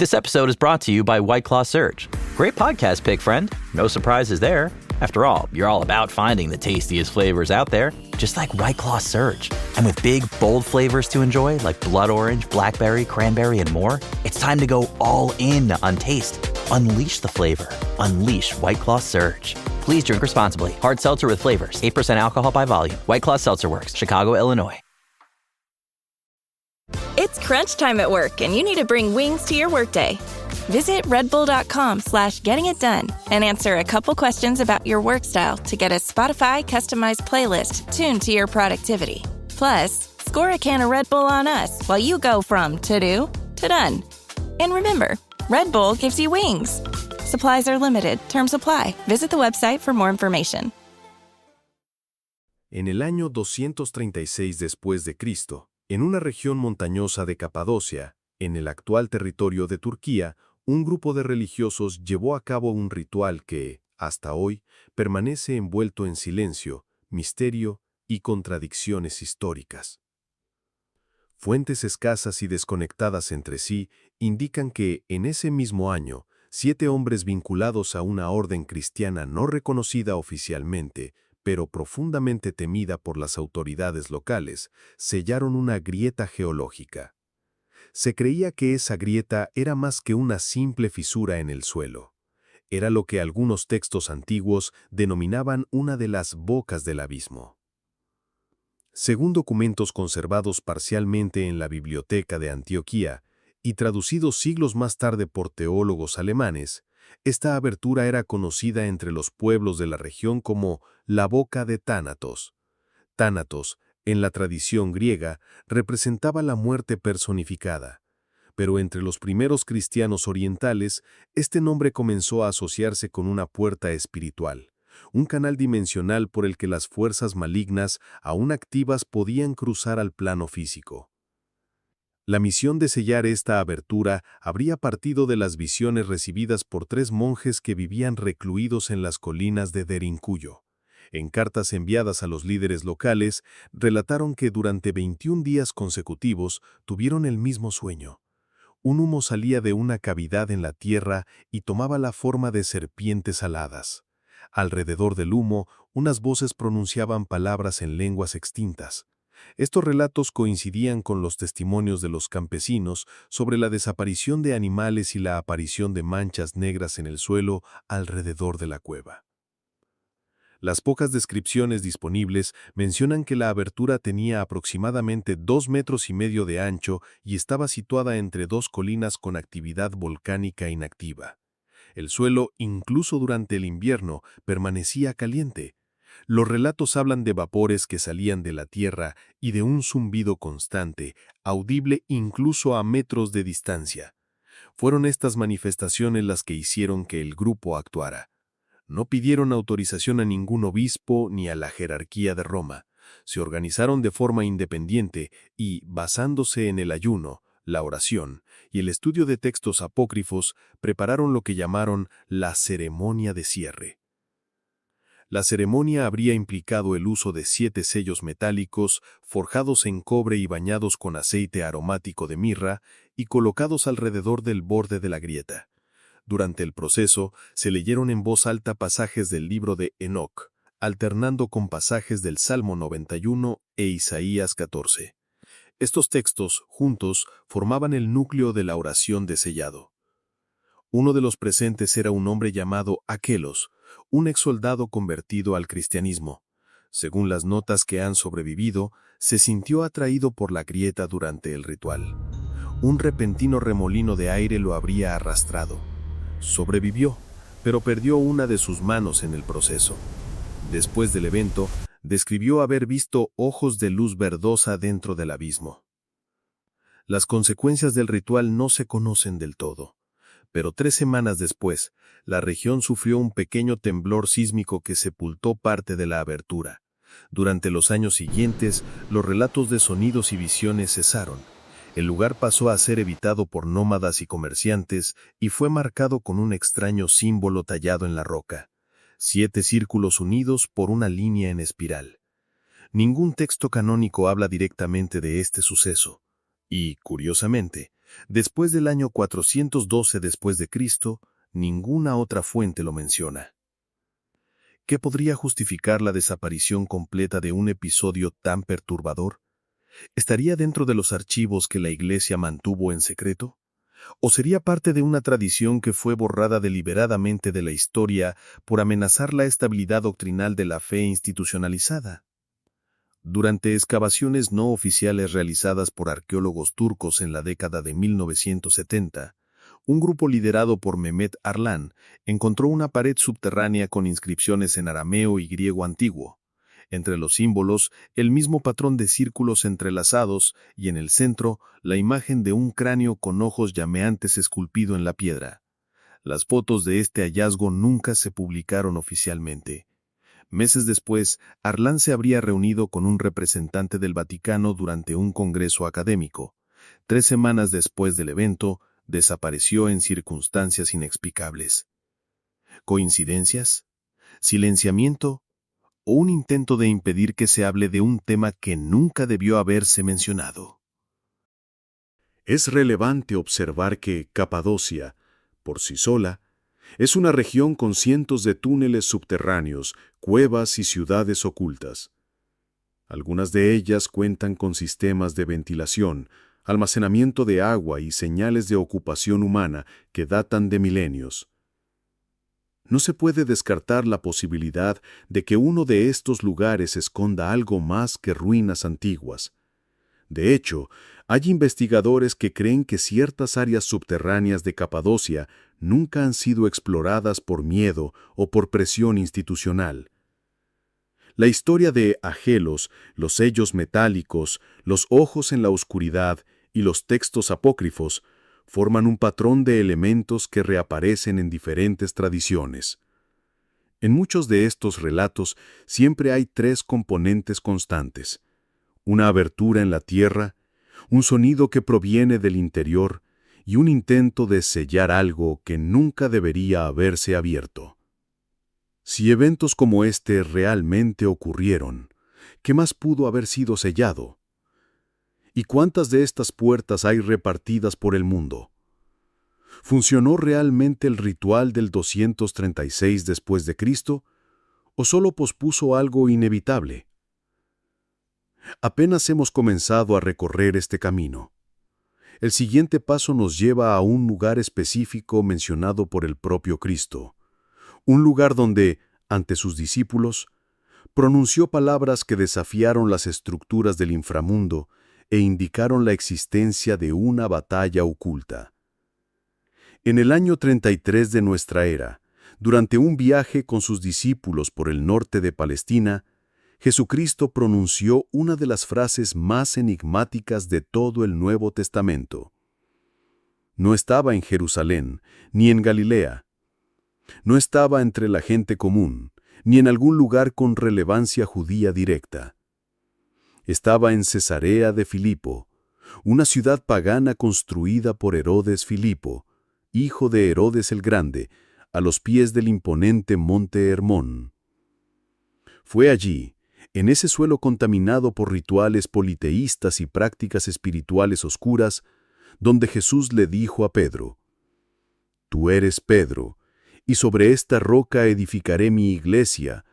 This episode is brought to you by White Claw Surge. Great podcast pick, friend. No surprises there. After all, you're all about finding the tastiest flavors out there, just like White Claw Surge. And with big, bold flavors to enjoy, like blood orange, blackberry, cranberry, and more, it's time to go all in on taste. Unleash the flavor. Unleash White Claw Surge. Please drink responsibly. Hard seltzer with flavors. 8% alcohol by volume. White Claw Seltzer Works. Chicago, Illinois. It's crunch time at work, and you need to bring wings to your workday. Visit redbull.com/gettingitdone and answer a couple questions about your work style to get a Spotify customized playlist tuned to your productivity. Plus, score a can of Red Bull on us while you go from to-do to done. And remember, Red Bull gives you wings. Supplies are limited. Terms apply. Visit the website for more information. En el año 236 después de Cristo, en una región montañosa de Capadocia, en el actual territorio de Turquía, un grupo de religiosos llevó a cabo un ritual que, hasta hoy, permanece envuelto en silencio, misterio y contradicciones históricas. Fuentes escasas y desconectadas entre sí indican que, en ese mismo año, 7 hombres vinculados a una orden cristiana no reconocida oficialmente, pero profundamente temida por las autoridades locales, sellaron una grieta geológica. Se creía que esa grieta era más que una simple fisura en el suelo. Era lo que algunos textos antiguos denominaban una de las bocas del abismo. Según documentos conservados parcialmente en la Biblioteca de Antioquía y traducidos siglos más tarde por teólogos alemanes, esta abertura era conocida entre los pueblos de la región como la boca de Tánatos. Tánatos, en la tradición griega, representaba la muerte personificada, pero entre los primeros cristianos orientales, este nombre comenzó a asociarse con una puerta espiritual, un canal dimensional por el que las fuerzas malignas, aún activas, podían cruzar al plano físico. La misión de sellar esta abertura habría partido de las visiones recibidas por 3 monjes que vivían recluidos en las colinas de Derinkuyu. En cartas enviadas a los líderes locales, relataron que durante 21 días consecutivos tuvieron el mismo sueño. Un humo salía de una cavidad en la tierra y tomaba la forma de serpientes aladas. Alrededor del humo, unas voces pronunciaban palabras en lenguas extintas. Estos relatos coincidían con los testimonios de los campesinos sobre la desaparición de animales y la aparición de manchas negras en el suelo alrededor de la cueva. Las pocas descripciones disponibles mencionan que la abertura tenía aproximadamente 2,5 metros de ancho y estaba situada entre 2 colinas con actividad volcánica inactiva. El suelo, incluso durante el invierno, permanecía caliente. Los relatos hablan de vapores que salían de la tierra y de un zumbido constante, audible incluso a metros de distancia. Fueron estas manifestaciones las que hicieron que el grupo actuara. No pidieron autorización a ningún obispo ni a la jerarquía de Roma. Se organizaron de forma independiente y, basándose en el ayuno, la oración y el estudio de textos apócrifos, prepararon lo que llamaron la ceremonia de cierre. La ceremonia habría implicado el uso de 7 sellos metálicos forjados en cobre y bañados con aceite aromático de mirra y colocados alrededor del borde de la grieta. Durante el proceso, se leyeron en voz alta pasajes del libro de Enoc, alternando con pasajes del Salmo 91 e Isaías 14. Estos textos, juntos, formaban el núcleo de la oración de sellado. Uno de los presentes era un hombre llamado Aquelos, un exsoldado convertido al cristianismo. Según las notas que han sobrevivido, se sintió atraído por la grieta durante el ritual. Un repentino remolino de aire lo habría arrastrado. Sobrevivió, pero perdió una de sus manos en el proceso. Después del evento, describió haber visto ojos de luz verdosa dentro del abismo. Las consecuencias del ritual no se conocen del todo, pero 3 semanas después, la región sufrió un pequeño temblor sísmico que sepultó parte de la abertura. Durante los años siguientes, los relatos de sonidos y visiones cesaron. El lugar pasó a ser evitado por nómadas y comerciantes y fue marcado con un extraño símbolo tallado en la roca: 7 círculos unidos por una línea en espiral. Ningún texto canónico habla directamente de este suceso y, curiosamente, Después del año 412 después de Cristo, ninguna otra fuente lo menciona. ¿Qué podría justificar la desaparición completa de un episodio tan perturbador? ¿Estaría dentro de los archivos que la Iglesia mantuvo en secreto? ¿O sería parte de una tradición que fue borrada deliberadamente de la historia por amenazar la estabilidad doctrinal de la fe institucionalizada? Durante excavaciones no oficiales realizadas por arqueólogos turcos en la década de 1970, un grupo liderado por Mehmet Arlan encontró una pared subterránea con inscripciones en arameo y griego antiguo. Entre los símbolos, el mismo patrón de círculos entrelazados y en el centro, la imagen de un cráneo con ojos llameantes esculpido en la piedra. Las fotos de este hallazgo nunca se publicaron oficialmente. Meses después, Arlan se habría reunido con un representante del Vaticano durante un congreso académico. 3 semanas después del evento, desapareció en circunstancias inexplicables. ¿Coincidencias? ¿Silenciamiento? ¿O un intento de impedir que se hable de un tema que nunca debió haberse mencionado? Es relevante observar que Capadocia, por sí sola, es una región con cientos de túneles subterráneos, cuevas y ciudades ocultas. Algunas de ellas cuentan con sistemas de ventilación, almacenamiento de agua y señales de ocupación humana que datan de milenios. No se puede descartar la posibilidad de que uno de estos lugares esconda algo más que ruinas antiguas. De hecho, hay investigadores que creen que ciertas áreas subterráneas de Capadocia nunca han sido exploradas por miedo o por presión institucional. La historia de Agelos, los sellos metálicos, los ojos en la oscuridad y los textos apócrifos forman un patrón de elementos que reaparecen en diferentes tradiciones. En muchos de estos relatos siempre hay 3 componentes constantes: una abertura en la tierra, un sonido que proviene del interior y un intento de sellar algo que nunca debería haberse abierto. Si eventos como este realmente ocurrieron, ¿qué más pudo haber sido sellado? ¿Y cuántas de estas puertas hay repartidas por el mundo? ¿Funcionó realmente el ritual del 236 después de Cristo o solo pospuso algo inevitable? Apenas hemos comenzado a recorrer este camino. El siguiente paso nos lleva a un lugar específico mencionado por el propio Cristo, un lugar donde, ante sus discípulos, pronunció palabras que desafiaron las estructuras del inframundo e indicaron la existencia de una batalla oculta. En el año 33 de nuestra era, durante un viaje con sus discípulos por el norte de Palestina, Jesucristo pronunció una de las frases más enigmáticas de todo el Nuevo Testamento. No estaba en Jerusalén, ni en Galilea. No estaba entre la gente común, ni en algún lugar con relevancia judía directa. Estaba en Cesarea de Filipo, una ciudad pagana construida por Herodes Filipo, hijo de Herodes el Grande, a los pies del imponente monte Hermón. Fue allí, en ese suelo contaminado por rituales politeístas y prácticas espirituales oscuras, donde Jesús le dijo a Pedro: «Tú eres Pedro, y sobre esta roca edificaré mi iglesia,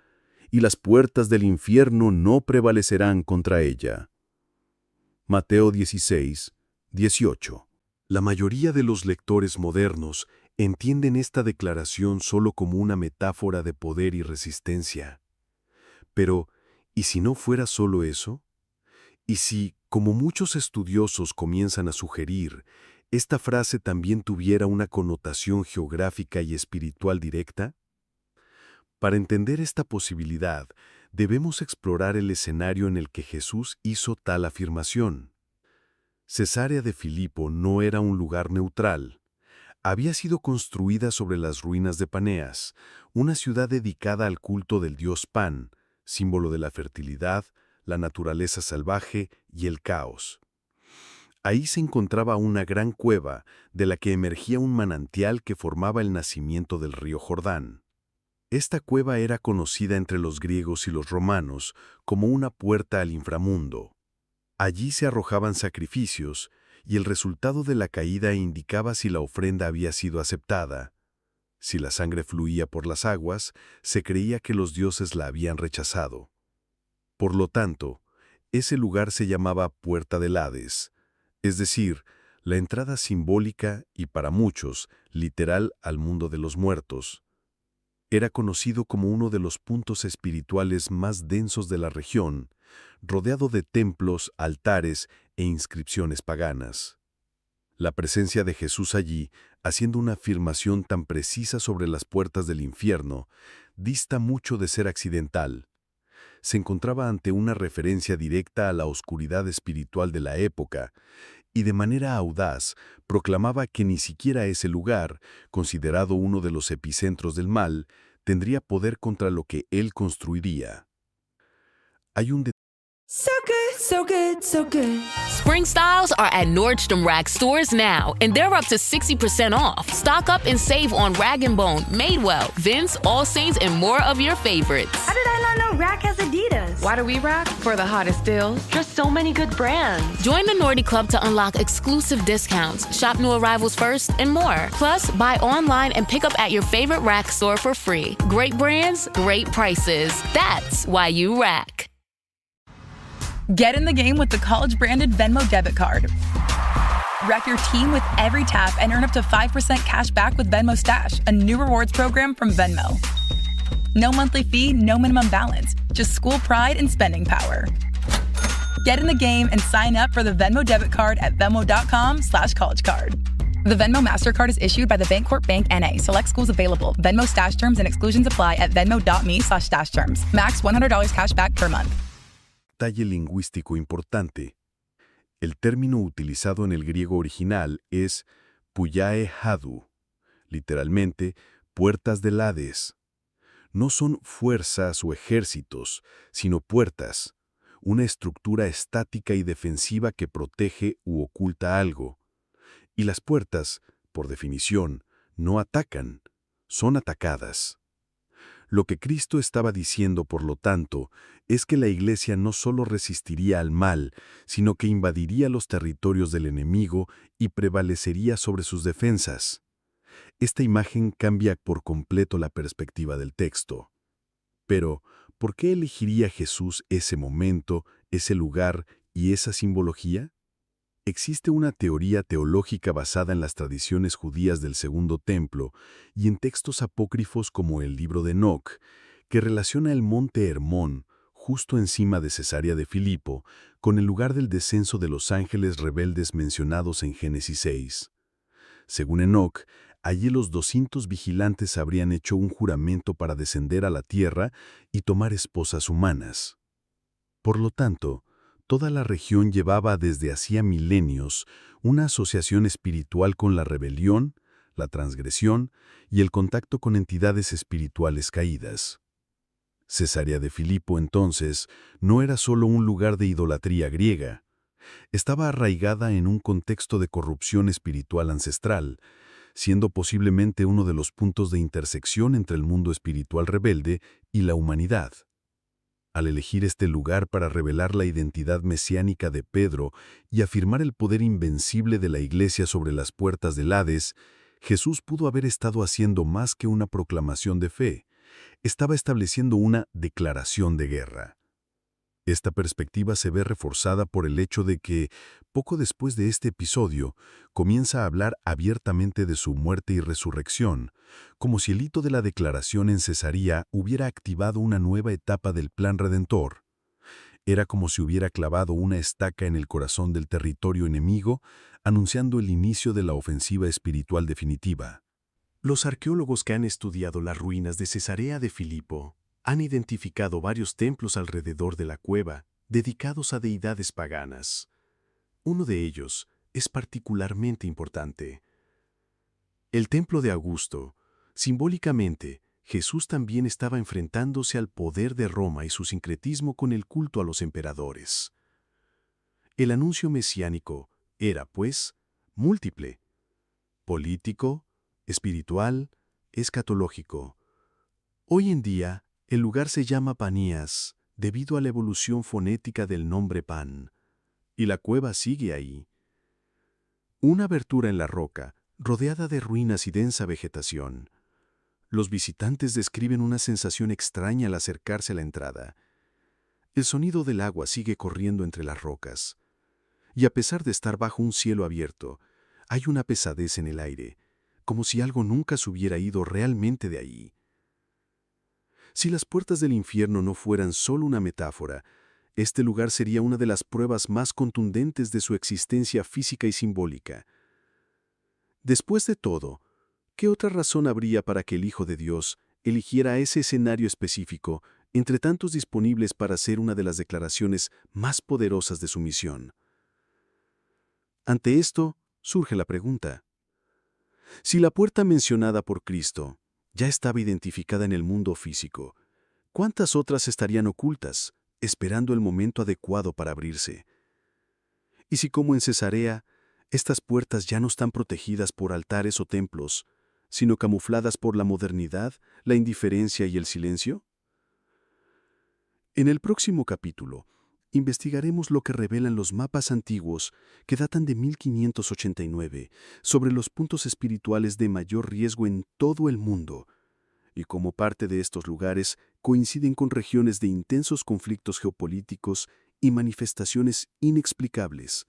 y las puertas del infierno no prevalecerán contra ella». Mateo 16, 18. La mayoría de los lectores modernos entienden esta declaración solo como una metáfora de poder y resistencia. Pero, ¿y si no fuera solo eso? ¿Y si, como muchos estudiosos comienzan a sugerir, esta frase también tuviera una connotación geográfica y espiritual directa? Para entender esta posibilidad, debemos explorar el escenario en el que Jesús hizo tal afirmación. Cesarea de Filipo no era un lugar neutral. Había sido construida sobre las ruinas de Paneas, una ciudad dedicada al culto del dios Pan, símbolo de la fertilidad, la naturaleza salvaje y el caos. Ahí se encontraba una gran cueva de la que emergía un manantial que formaba el nacimiento del río Jordán. Esta cueva era conocida entre los griegos y los romanos como una puerta al inframundo. Allí se arrojaban sacrificios y el resultado de la caída indicaba si la ofrenda había sido aceptada. Si la sangre fluía por las aguas, se creía que los dioses la habían rechazado. Por lo tanto, ese lugar se llamaba Puerta del Hades, es decir, la entrada simbólica y para muchos, literal al mundo de los muertos. Era conocido como uno de los puntos espirituales más densos de la región, rodeado de templos, altares e inscripciones paganas. La presencia de Jesús allí, haciendo una afirmación tan precisa sobre las puertas del infierno, dista mucho de ser accidental. Se encontraba ante una referencia directa a la oscuridad espiritual de la época, y de manera audaz proclamaba que ni siquiera ese lugar, considerado uno de los epicentros del mal, tendría poder contra lo que él construiría. Hay un So good, so good, so good. Spring styles are at Nordstrom Rack stores now, and they're up to 60% off. Stock up and save on Rag & Bone, Madewell, Vince, All Saints, and more of your favorites. How did I not know Rack has Adidas? Why do we rack? For the hottest deals. Just so many good brands. Join the Nordy Club to unlock exclusive discounts, shop new arrivals first, and more. Plus, buy online and pick up at your favorite Rack store for free. Great brands, great prices. That's why you rack. Get in the game with the college-branded Venmo debit card. Wreck your team with every tap and earn up to 5% cash back with Venmo Stash, a new rewards program from Venmo. No monthly fee, no minimum balance, just school pride and spending power. Get in the game and sign up for the Venmo debit card at venmo.com/collegecard. The Venmo MasterCard is issued by the Bancorp Bank N.A. Select schools available. Venmo Stash terms and exclusions apply at venmo.me/stash terms. Max $100 cash back per month. Detalle lingüístico importante. El término utilizado en el griego original es puyae hadu, literalmente, puertas del Hades. No son fuerzas o ejércitos, sino puertas, una estructura estática y defensiva que protege u oculta algo. Y las puertas, por definición, no atacan, son atacadas. Lo que Cristo estaba diciendo, por lo tanto, es que la Iglesia no solo resistiría al mal, sino que invadiría los territorios del enemigo y prevalecería sobre sus defensas. Esta imagen cambia por completo la perspectiva del texto. Pero, ¿por qué elegiría Jesús ese momento, ese lugar y esa simbología? Existe una teoría teológica basada en las tradiciones judías del Segundo Templo y en textos apócrifos como el libro de Enoc, que relaciona el monte Hermón, justo encima de Cesarea de Filipo, con el lugar del descenso de los ángeles rebeldes mencionados en Génesis 6. Según Enoc, allí los 200 vigilantes habrían hecho un juramento para descender a la tierra y tomar esposas humanas. Por lo tanto, toda la región llevaba desde hacía milenios una asociación espiritual con la rebelión, la transgresión y el contacto con entidades espirituales caídas. Cesarea de Filipo, entonces, no era solo un lugar de idolatría griega. Estaba arraigada en un contexto de corrupción espiritual ancestral, siendo posiblemente uno de los puntos de intersección entre el mundo espiritual rebelde y la humanidad. Al elegir este lugar para revelar la identidad mesiánica de Pedro y afirmar el poder invencible de la Iglesia sobre las puertas del Hades, Jesús pudo haber estado haciendo más que una proclamación de fe. Estaba estableciendo una declaración de guerra. Esta perspectiva se ve reforzada por el hecho de que, poco después de este episodio, comienza a hablar abiertamente de su muerte y resurrección, como si el hito de la declaración en Cesarea hubiera activado una nueva etapa del plan redentor. Era como si hubiera clavado una estaca en el corazón del territorio enemigo, anunciando el inicio de la ofensiva espiritual definitiva. Los arqueólogos que han estudiado las ruinas de Cesarea de Filipo han identificado varios templos alrededor de la cueva dedicados a deidades paganas. Uno de ellos es particularmente importante. El templo de Augusto. Simbólicamente, Jesús también estaba enfrentándose al poder de Roma y su sincretismo con el culto a los emperadores. El anuncio mesiánico era, pues, múltiple: político, espiritual, escatológico. Hoy en día, el lugar se llama Panías, debido a la evolución fonética del nombre Pan, y la cueva sigue ahí. Una abertura en la roca, rodeada de ruinas y densa vegetación. Los visitantes describen una sensación extraña al acercarse a la entrada. El sonido del agua sigue corriendo entre las rocas. Y a pesar de estar bajo un cielo abierto, hay una pesadez en el aire, como si algo nunca se hubiera ido realmente de ahí. Si las puertas del infierno no fueran solo una metáfora, este lugar sería una de las pruebas más contundentes de su existencia física y simbólica. Después de todo, ¿qué otra razón habría para que el Hijo de Dios eligiera ese escenario específico entre tantos disponibles para hacer una de las declaraciones más poderosas de su misión? Ante esto, surge la pregunta. Si la puerta mencionada por Cristo ya estaba identificada en el mundo físico, ¿cuántas otras estarían ocultas, esperando el momento adecuado para abrirse? Y si, como en Cesarea, estas puertas ya no están protegidas por altares o templos, sino camufladas por la modernidad, la indiferencia y el silencio? En el próximo capítulo, investigaremos lo que revelan los mapas antiguos que datan de 1589 sobre los puntos espirituales de mayor riesgo en todo el mundo, y cómo parte de estos lugares coinciden con regiones de intensos conflictos geopolíticos y manifestaciones inexplicables.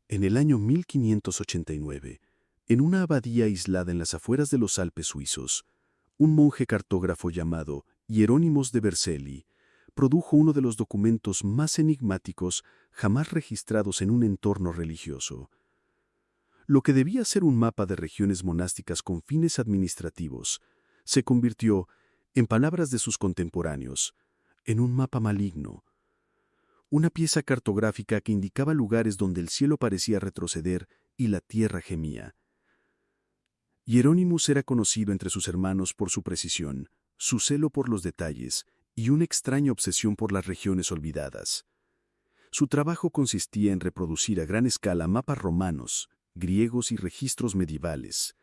En el año 1589, en una abadía aislada en las afueras de los Alpes suizos, un monje cartógrafo llamado Hieronymus de Vercelli produjo uno de los documentos más enigmáticos jamás registrados en un entorno religioso. Lo que debía ser un mapa de regiones monásticas con fines administrativos se convirtió, en palabras de sus contemporáneos, en un mapa maligno. Una pieza cartográfica que indicaba lugares donde el cielo parecía retroceder y la tierra gemía. Hieronymus era conocido entre sus hermanos por su precisión, su celo por los detalles y una extraña obsesión por las regiones olvidadas. Su trabajo consistía en reproducir a gran escala mapas romanos, griegos y registros medievales.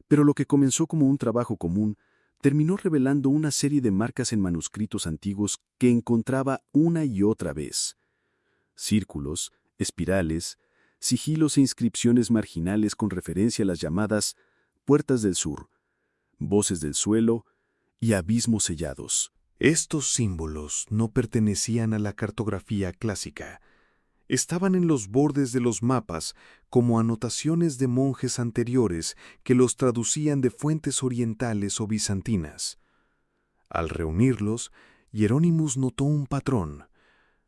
Pero lo que comenzó como un trabajo común terminó revelando una serie de marcas en manuscritos antiguos que encontraba una y otra vez. Círculos, espirales, sigilos e inscripciones marginales con referencia a las llamadas puertas del sur, voces del suelo y abismos sellados. Estos símbolos no pertenecían a la cartografía clásica. Estaban en los bordes de los mapas como anotaciones de monjes anteriores que los traducían de fuentes orientales o bizantinas. Al reunirlos, Hieronymus notó un patrón.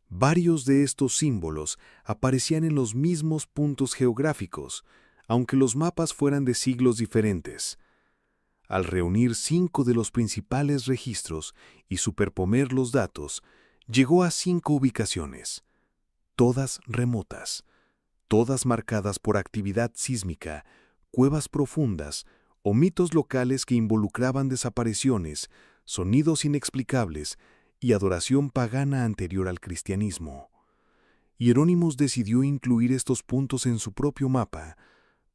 Varios de estos símbolos aparecían en los mismos puntos geográficos, aunque los mapas fueran de siglos diferentes. Al reunir 5 de los principales registros y superponer los datos, llegó a 5 ubicaciones, todas remotas, todas marcadas por actividad sísmica, cuevas profundas o mitos locales que involucraban desapariciones, sonidos inexplicables y adoración pagana anterior al cristianismo. Hieronymus decidió incluir estos puntos en su propio mapa.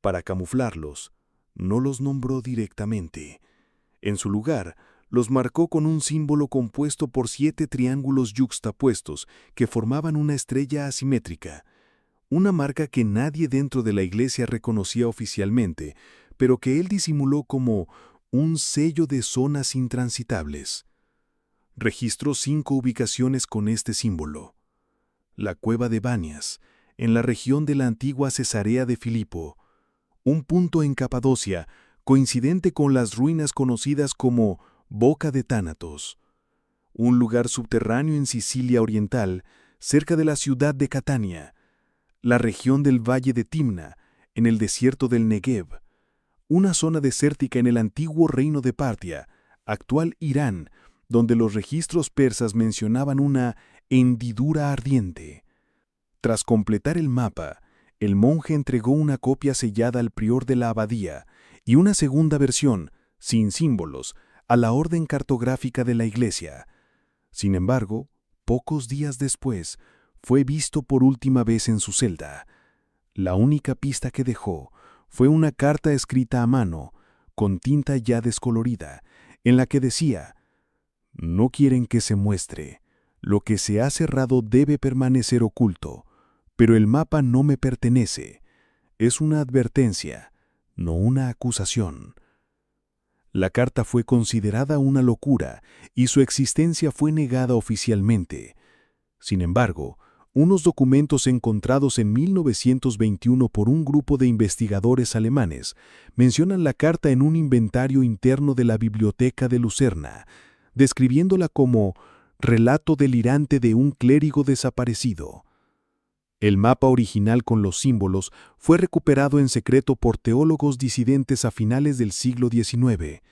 Para camuflarlos, no los nombró directamente. En su lugar, los marcó con un símbolo compuesto por 7 triángulos yuxtapuestos que formaban una estrella asimétrica, una marca que nadie dentro de la iglesia reconocía oficialmente, pero que él disimuló como un sello de zonas intransitables. Registró 5 ubicaciones con este símbolo. La cueva de Banias, en la región de la antigua Cesarea de Filipo, un punto en Capadocia, coincidente con las ruinas conocidas como Boca de Tánatos, un lugar subterráneo en Sicilia Oriental, cerca de la ciudad de Catania, la región del Valle de Timna, en el desierto del Negev, una zona desértica en el antiguo reino de Partia, actual Irán, donde los registros persas mencionaban una hendidura ardiente. Tras completar el mapa, el monje entregó una copia sellada al prior de la abadía y una segunda versión, sin símbolos, a la orden cartográfica de la iglesia. Sin embargo, pocos días después, fue visto por última vez en su celda. La única pista que dejó fue una carta escrita a mano, con tinta ya descolorida, en la que decía: «No quieren que se muestre. Lo que se ha cerrado debe permanecer oculto, pero el mapa no me pertenece. Es una advertencia, no una acusación. La carta fue considerada una locura y su existencia fue negada oficialmente. Sin embargo, unos documentos encontrados en 1921 por un grupo de investigadores alemanes mencionan la carta en un inventario interno de la Biblioteca de Lucerna, describiéndola como relato delirante de un clérigo desaparecido. El mapa original con los símbolos fue recuperado en secreto por teólogos disidentes a finales del siglo XIX.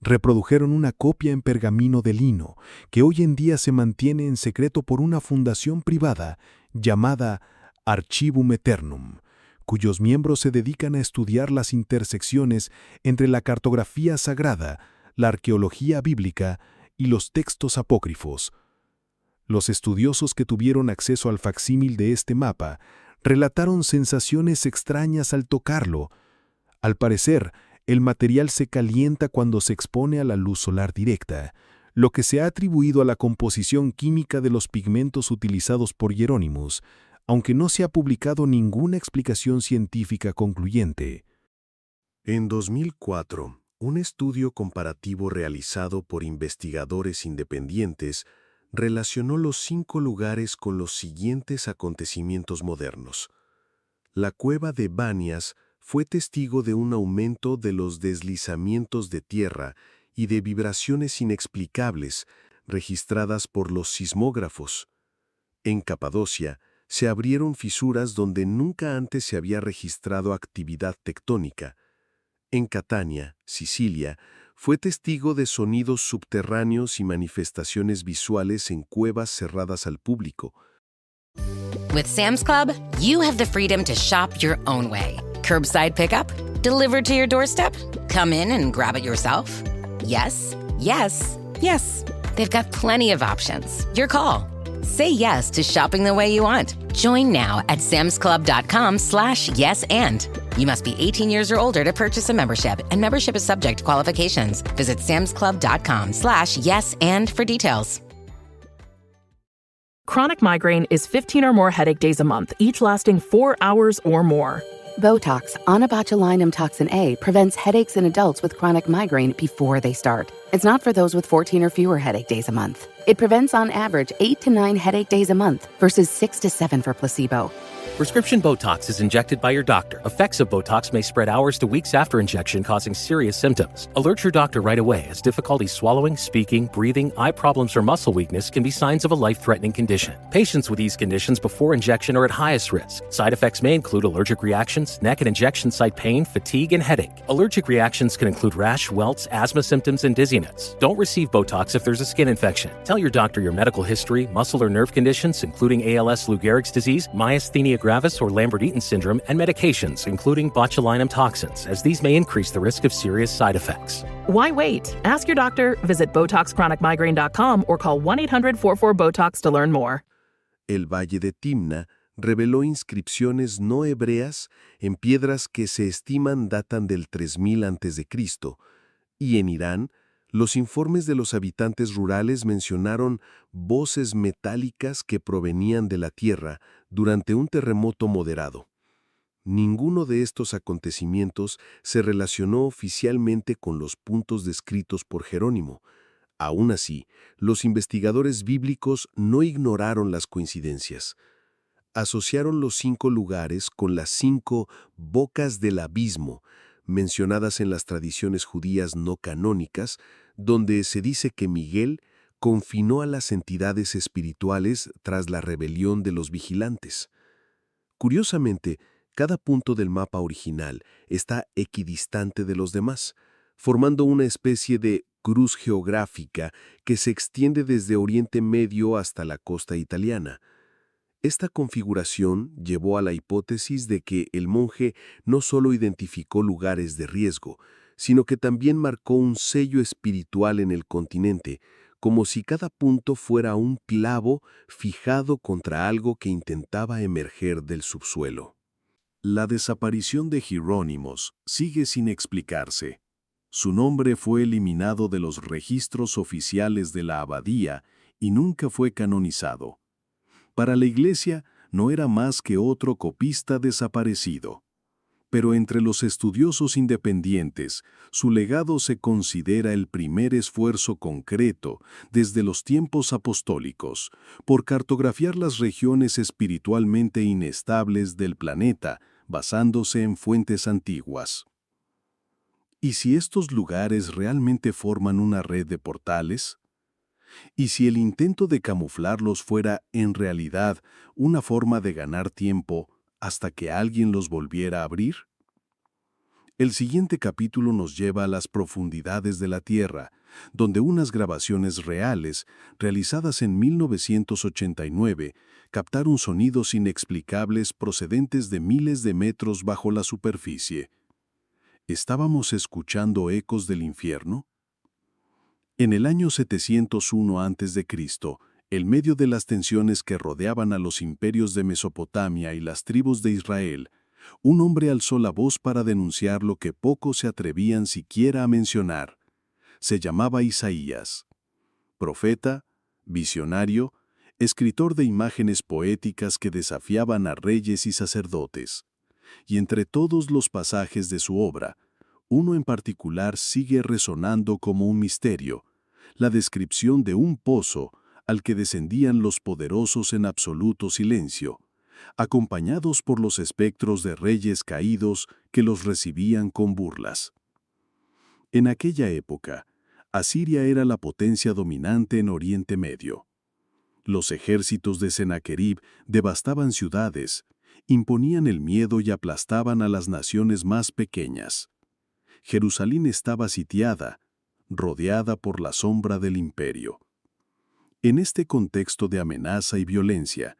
Reprodujeron una copia en pergamino de lino, que hoy en día se mantiene en secreto por una fundación privada llamada Archivum Aeternum, cuyos miembros se dedican a estudiar las intersecciones entre la cartografía sagrada, la arqueología bíblica y los textos apócrifos. Los estudiosos que tuvieron acceso al facsímil de este mapa relataron sensaciones extrañas al tocarlo. Al parecer, el material se calienta cuando se expone a la luz solar directa, lo que se ha atribuido a la composición química de los pigmentos utilizados por Hieronymus, aunque no se ha publicado ninguna explicación científica concluyente. En 2004, un estudio comparativo realizado por investigadores independientes relacionó los 5 lugares con los siguientes acontecimientos modernos. La cueva de Banias fue testigo de un aumento de los deslizamientos de tierra y de vibraciones inexplicables registradas por los sismógrafos. En Capadocia se abrieron fisuras donde nunca antes se había registrado actividad tectónica. En Catania, Sicilia, fue testigo de sonidos subterráneos y manifestaciones visuales en cuevas cerradas al público. With Sam's Club, you have the freedom to shop your own way. Curbside pickup? Delivered to your doorstep? Come in and grab it yourself? Yes, yes, yes. They've got plenty of options. Your call. Say yes to shopping the way you want. Join now at samsclub.com/yes and. You must be 18 years or older to purchase a membership, and membership is subject to qualifications. Visit samsclub.com/yes and for details. Chronic migraine is 15 or more headache days a month, each lasting 4 hours or more. Botox, onabotulinum toxin A, prevents headaches in adults with chronic migraine before they start. It's not for those with 14 or fewer headache days a month. It prevents on average 8 to 9 headache days a month versus 6 to 7 for placebo. Prescription Botox is injected by your doctor. Effects of Botox may spread hours to weeks after injection, causing serious symptoms. Alert your doctor right away, as difficulty swallowing, speaking, breathing, eye problems, or muscle weakness can be signs of a life-threatening condition. Patients with these conditions before injection are at highest risk. Side effects may include allergic reactions, neck and injection site pain, fatigue, and headache. Allergic reactions can include rash, welts, asthma symptoms, and dizziness. Don't receive Botox if there's a skin infection. Tell your doctor your medical history, muscle or nerve conditions, including ALS, Lou Gehrig's disease, myasthenia gravis, or Lambert-Eaton syndrome, and medications, including botulinum toxins, as these may increase the risk of serious side effects. Why wait? Ask your doctor, visit BotoxChronicMigraine.com or call 1-800-44-BOTOX to learn more. El Valle de Timna reveló inscripciones no hebreas en piedras que se estiman datan del 3000 a.C., y en Irán, los informes de los habitantes rurales mencionaron voces metálicas que provenían de la tierra durante un terremoto moderado. Ninguno de estos acontecimientos se relacionó oficialmente con los puntos descritos por Jerónimo. Aún así, los investigadores bíblicos no ignoraron las coincidencias. Asociaron los 5 lugares con las 5 bocas del abismo, mencionadas en las tradiciones judías no canónicas, donde se dice que Miguel confinó a las entidades espirituales tras la rebelión de los vigilantes. Curiosamente, cada punto del mapa original está equidistante de los demás, formando una especie de cruz geográfica que se extiende desde Oriente Medio hasta la costa italiana. Esta configuración llevó a la hipótesis de que el monje no solo identificó lugares de riesgo, sino que también marcó un sello espiritual en el continente, como si cada punto fuera un clavo fijado contra algo que intentaba emerger del subsuelo. La desaparición de Jerónimos sigue sin explicarse. Su nombre fue eliminado de los registros oficiales de la abadía y nunca fue canonizado. Para la Iglesia no era más que otro copista desaparecido. pero entre los estudiosos independientes, su legado se considera el primer esfuerzo concreto desde los tiempos apostólicos por cartografiar las regiones espiritualmente inestables del planeta basándose en fuentes antiguas. ¿Y si estos lugares realmente forman una red de portales? ¿Y si el intento de camuflarlos fuera, en realidad, una forma de ganar tiempo hasta que alguien los volviera a abrir? El siguiente capítulo nos lleva a las profundidades de la Tierra, donde unas grabaciones reales, realizadas en 1989, captaron sonidos inexplicables procedentes de miles de metros bajo la superficie. ¿Estábamos escuchando ecos del infierno? En el año 701 a.C., en medio de las tensiones que rodeaban a los imperios de Mesopotamia y las tribus de Israel, un hombre alzó la voz para denunciar lo que pocos se atrevían siquiera a mencionar. Se llamaba Isaías. Profeta, visionario, escritor de imágenes poéticas que desafiaban a reyes y sacerdotes. Y entre todos los pasajes de su obra, uno en particular sigue resonando como un misterio, la descripción de un pozo al que descendían los poderosos en absoluto silencio, acompañados por los espectros de reyes caídos que los recibían con burlas. En aquella época, Asiria era la potencia dominante en Oriente Medio. Los ejércitos de Sennacherib devastaban ciudades, imponían el miedo y aplastaban a las naciones más pequeñas. Jerusalén estaba sitiada, rodeada por la sombra del imperio. En este contexto de amenaza y violencia,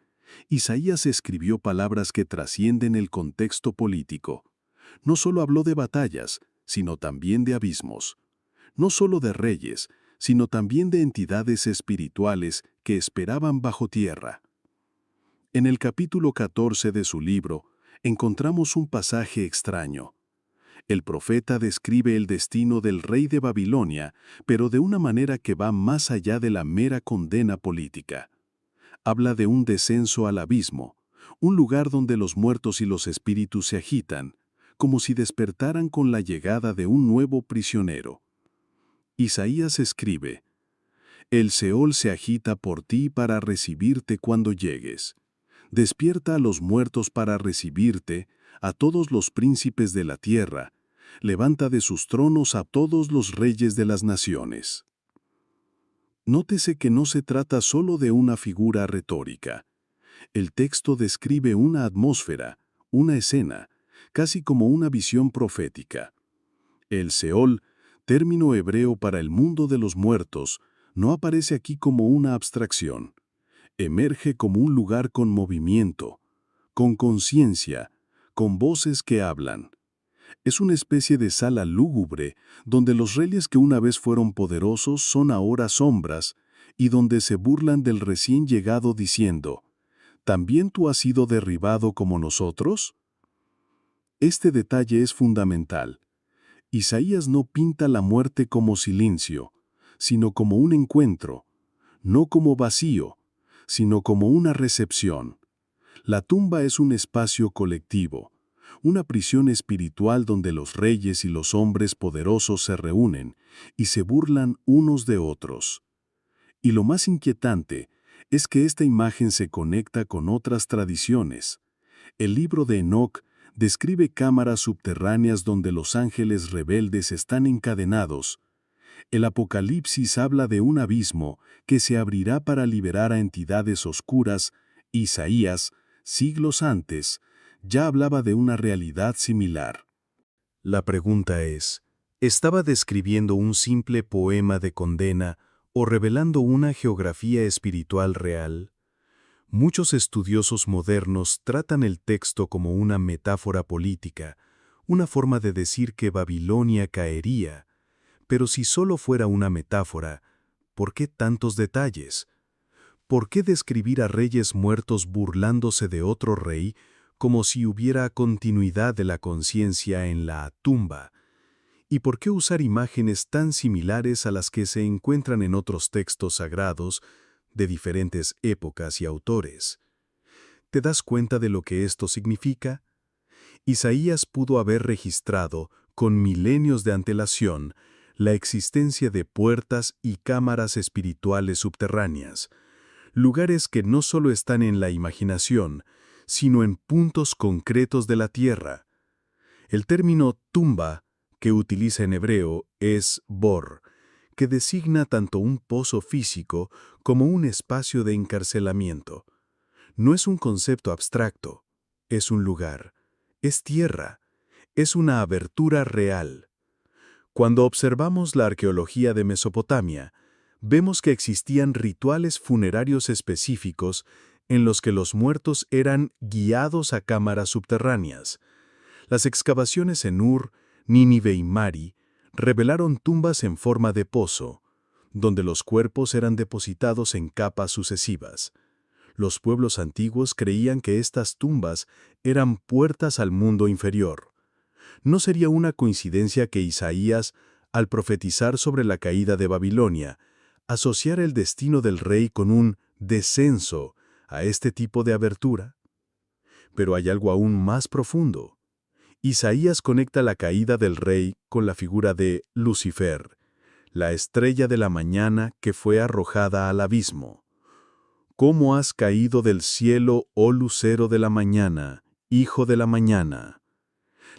Isaías escribió palabras que trascienden el contexto político. No solo habló de batallas, sino también de abismos. No solo de reyes, sino también de entidades espirituales que esperaban bajo tierra. En el capítulo 14 de su libro, encontramos un pasaje extraño. El profeta describe el destino del rey de Babilonia, pero de una manera que va más allá de la mera condena política. Habla de un descenso al abismo, un lugar donde los muertos y los espíritus se agitan, como si despertaran con la llegada de un nuevo prisionero. Isaías escribe: «El Seol se agita por ti para recibirte cuando llegues. Despierta a los muertos para recibirte, a todos los príncipes de la tierra. Levanta de sus tronos a todos los reyes de las naciones». Nótese que no se trata solo de una figura retórica. El texto describe una atmósfera, una escena, casi como una visión profética. El Seol, término hebreo para el mundo de los muertos, no aparece aquí como una abstracción. Emerge como un lugar con movimiento, con conciencia, con voces que hablan. Es una especie de sala lúgubre, donde los reyes que una vez fueron poderosos son ahora sombras, y donde se burlan del recién llegado diciendo: ¿también tú has sido derribado como nosotros? Este detalle es fundamental. Isaías no pinta la muerte como silencio, sino como un encuentro, no como vacío, sino como una recepción. La tumba es un espacio colectivo, una prisión espiritual donde los reyes y los hombres poderosos se reúnen y se burlan unos de otros. Y lo más inquietante es que esta imagen se conecta con otras tradiciones. El libro de Enoc describe cámaras subterráneas donde los ángeles rebeldes están encadenados. El Apocalipsis habla de un abismo que se abrirá para liberar a entidades oscuras. Isaías, siglos antes, ya hablaba de una realidad similar. La pregunta es, ¿estaba describiendo un simple poema de condena o revelando una geografía espiritual real? Muchos estudiosos modernos tratan el texto como una metáfora política, una forma de decir que Babilonia caería. Pero si solo fuera una metáfora, ¿por qué tantos detalles? ¿Por qué describir a reyes muertos burlándose de otro rey como si hubiera continuidad de la conciencia en la tumba? ¿Y por qué usar imágenes tan similares a las que se encuentran en otros textos sagrados de diferentes épocas y autores? ¿Te das cuenta de lo que esto significa? Isaías pudo haber registrado, con milenios de antelación, la existencia de puertas y cámaras espirituales subterráneas, lugares que no solo están en la imaginación, sino en puntos concretos de la tierra. El término tumba, que utiliza en hebreo, es bor, que designa tanto un pozo físico como un espacio de encarcelamiento. No es un concepto abstracto, es un lugar, es tierra, es una abertura real. Cuando observamos la arqueología de Mesopotamia, vemos que existían rituales funerarios específicos en los que los muertos eran guiados a cámaras subterráneas. Las excavaciones en Ur, Nínive y Mari revelaron tumbas en forma de pozo, donde los cuerpos eran depositados en capas sucesivas. Los pueblos antiguos creían que estas tumbas eran puertas al mundo inferior. No sería una coincidencia que Isaías, al profetizar sobre la caída de Babilonia, asociara el destino del rey con un descenso a este tipo de abertura. Pero hay algo aún más profundo. Isaías conecta la caída del rey con la figura de Lucifer, la estrella de la mañana que fue arrojada al abismo. ¿Cómo has caído del cielo, oh lucero de la mañana, hijo de la mañana?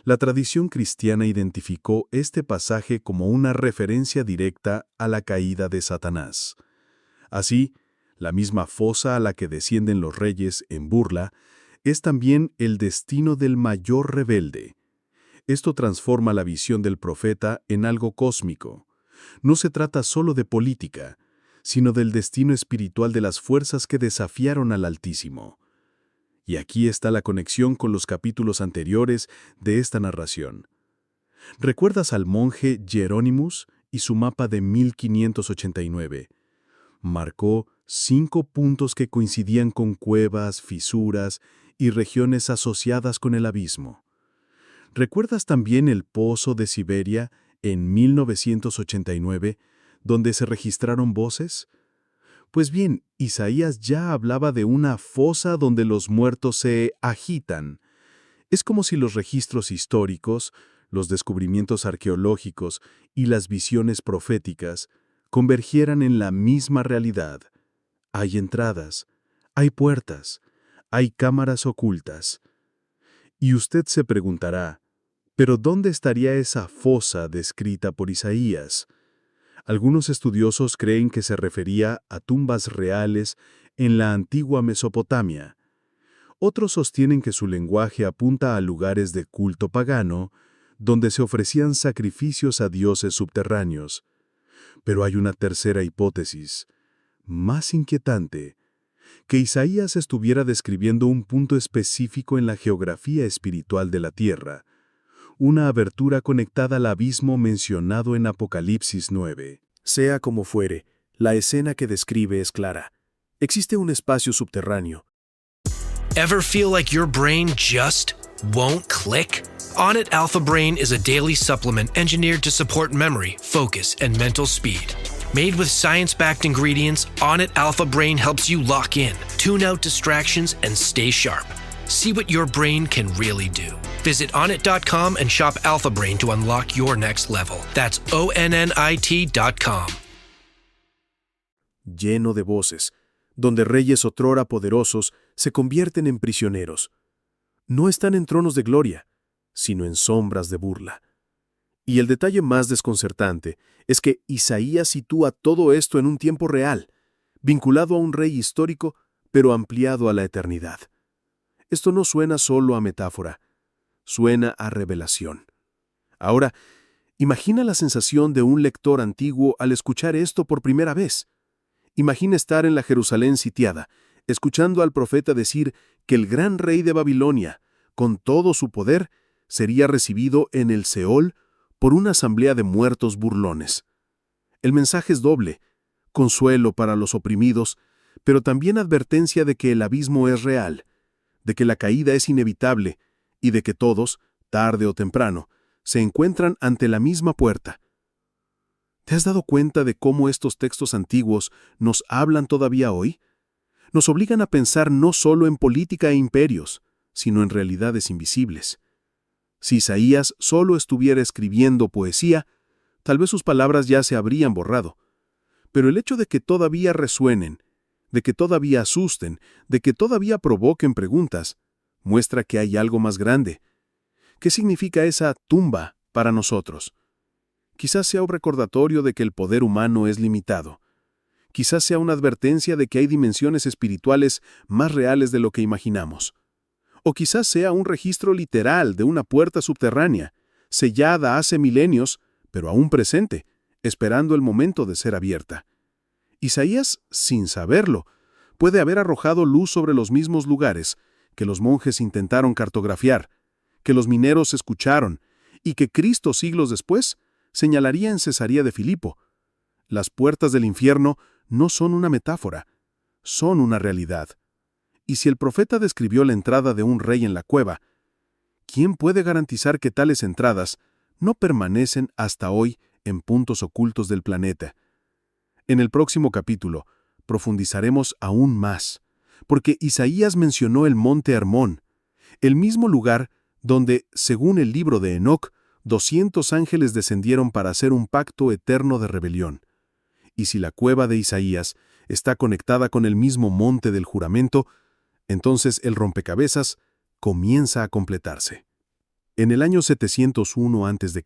La tradición cristiana identificó este pasaje como una referencia directa a la caída de Satanás. Así, la misma fosa a la que descienden los reyes en burla es también el destino del mayor rebelde. Esto transforma la visión del profeta en algo cósmico. No se trata solo de política, sino del destino espiritual de las fuerzas que desafiaron al Altísimo. Y aquí está la conexión con los capítulos anteriores de esta narración. ¿Recuerdas al monje Hieronymus y su mapa de 1589? Marcó 5 puntos que coincidían con cuevas, fisuras y regiones asociadas con el abismo. ¿Recuerdas también el pozo de Siberia en 1989, donde se registraron voces? Pues bien, Isaías ya hablaba de una fosa donde los muertos se agitan. Es como si los registros históricos, los descubrimientos arqueológicos y las visiones proféticas convergieran en la misma realidad. Hay entradas, hay puertas, hay cámaras ocultas. Y usted se preguntará, ¿pero dónde estaría esa fosa descrita por Isaías? Algunos estudiosos creen que se refería a tumbas reales en la antigua Mesopotamia. Otros sostienen que su lenguaje apunta a lugares de culto pagano, donde se ofrecían sacrificios a dioses subterráneos. Pero hay una tercera hipótesis, más inquietante, que Isaías estuviera describiendo un punto específico en la geografía espiritual de la tierra, una abertura conectada al abismo mencionado en Apocalipsis 9. Sea como fuere, la escena que describe es clara. Existe un espacio subterráneo. Ever feel like your brain just won't click? Onnit Alpha Brain is a daily supplement engineered to support memory, focus, and mental speed. Made with science-backed ingredients, Onnit Alpha Brain helps you lock in, tune out distractions, and stay sharp. See what your brain can really do. Visit onnit.com and shop Alpha Brain to unlock your next level. That's ONNIT.com. Lleno de voces, donde reyes otrora poderosos se convierten en prisioneros. No están en tronos de gloria, sino en sombras de burla. Y el detalle más desconcertante es que Isaías sitúa todo esto en un tiempo real, vinculado a un rey histórico, pero ampliado a la eternidad. Esto no suena solo a metáfora, suena a revelación. Ahora, imagina la sensación de un lector antiguo al escuchar esto por primera vez. Imagina estar en la Jerusalén sitiada, escuchando al profeta decir que el gran rey de Babilonia, con todo su poder, sería recibido en el Seol por una asamblea de muertos burlones. El mensaje es doble, consuelo para los oprimidos, pero también advertencia de que el abismo es real, de que la caída es inevitable y de que todos, tarde o temprano, se encuentran ante la misma puerta. ¿Te has dado cuenta de cómo estos textos antiguos nos hablan todavía hoy? Nos obligan a pensar no solo en política e imperios, sino en realidades invisibles. Si Isaías solo estuviera escribiendo poesía, tal vez sus palabras ya se habrían borrado. Pero el hecho de que todavía resuenen, de que todavía asusten, de que todavía provoquen preguntas, muestra que hay algo más grande. ¿Qué significa esa tumba para nosotros? Quizás sea un recordatorio de que el poder humano es limitado. Quizás sea una advertencia de que hay dimensiones espirituales más reales de lo que imaginamos. O quizás sea un registro literal de una puerta subterránea, sellada hace milenios, pero aún presente, esperando el momento de ser abierta. Isaías, sin saberlo, puede haber arrojado luz sobre los mismos lugares que los monjes intentaron cartografiar, que los mineros escucharon, y que Cristo siglos después señalaría en Cesarea de Filipo. Las puertas del infierno no son una metáfora, son una realidad. Y si el profeta describió la entrada de un rey en la cueva, ¿quién puede garantizar que tales entradas no permanecen hasta hoy en puntos ocultos del planeta? En el próximo capítulo profundizaremos aún más, porque Isaías mencionó el monte Hermón, el mismo lugar donde, según el libro de Enoc, 200 ángeles descendieron para hacer un pacto eterno de rebelión. Y si la cueva de Isaías está conectada con el mismo monte del juramento, entonces el rompecabezas comienza a completarse. En el año 701 a.C.,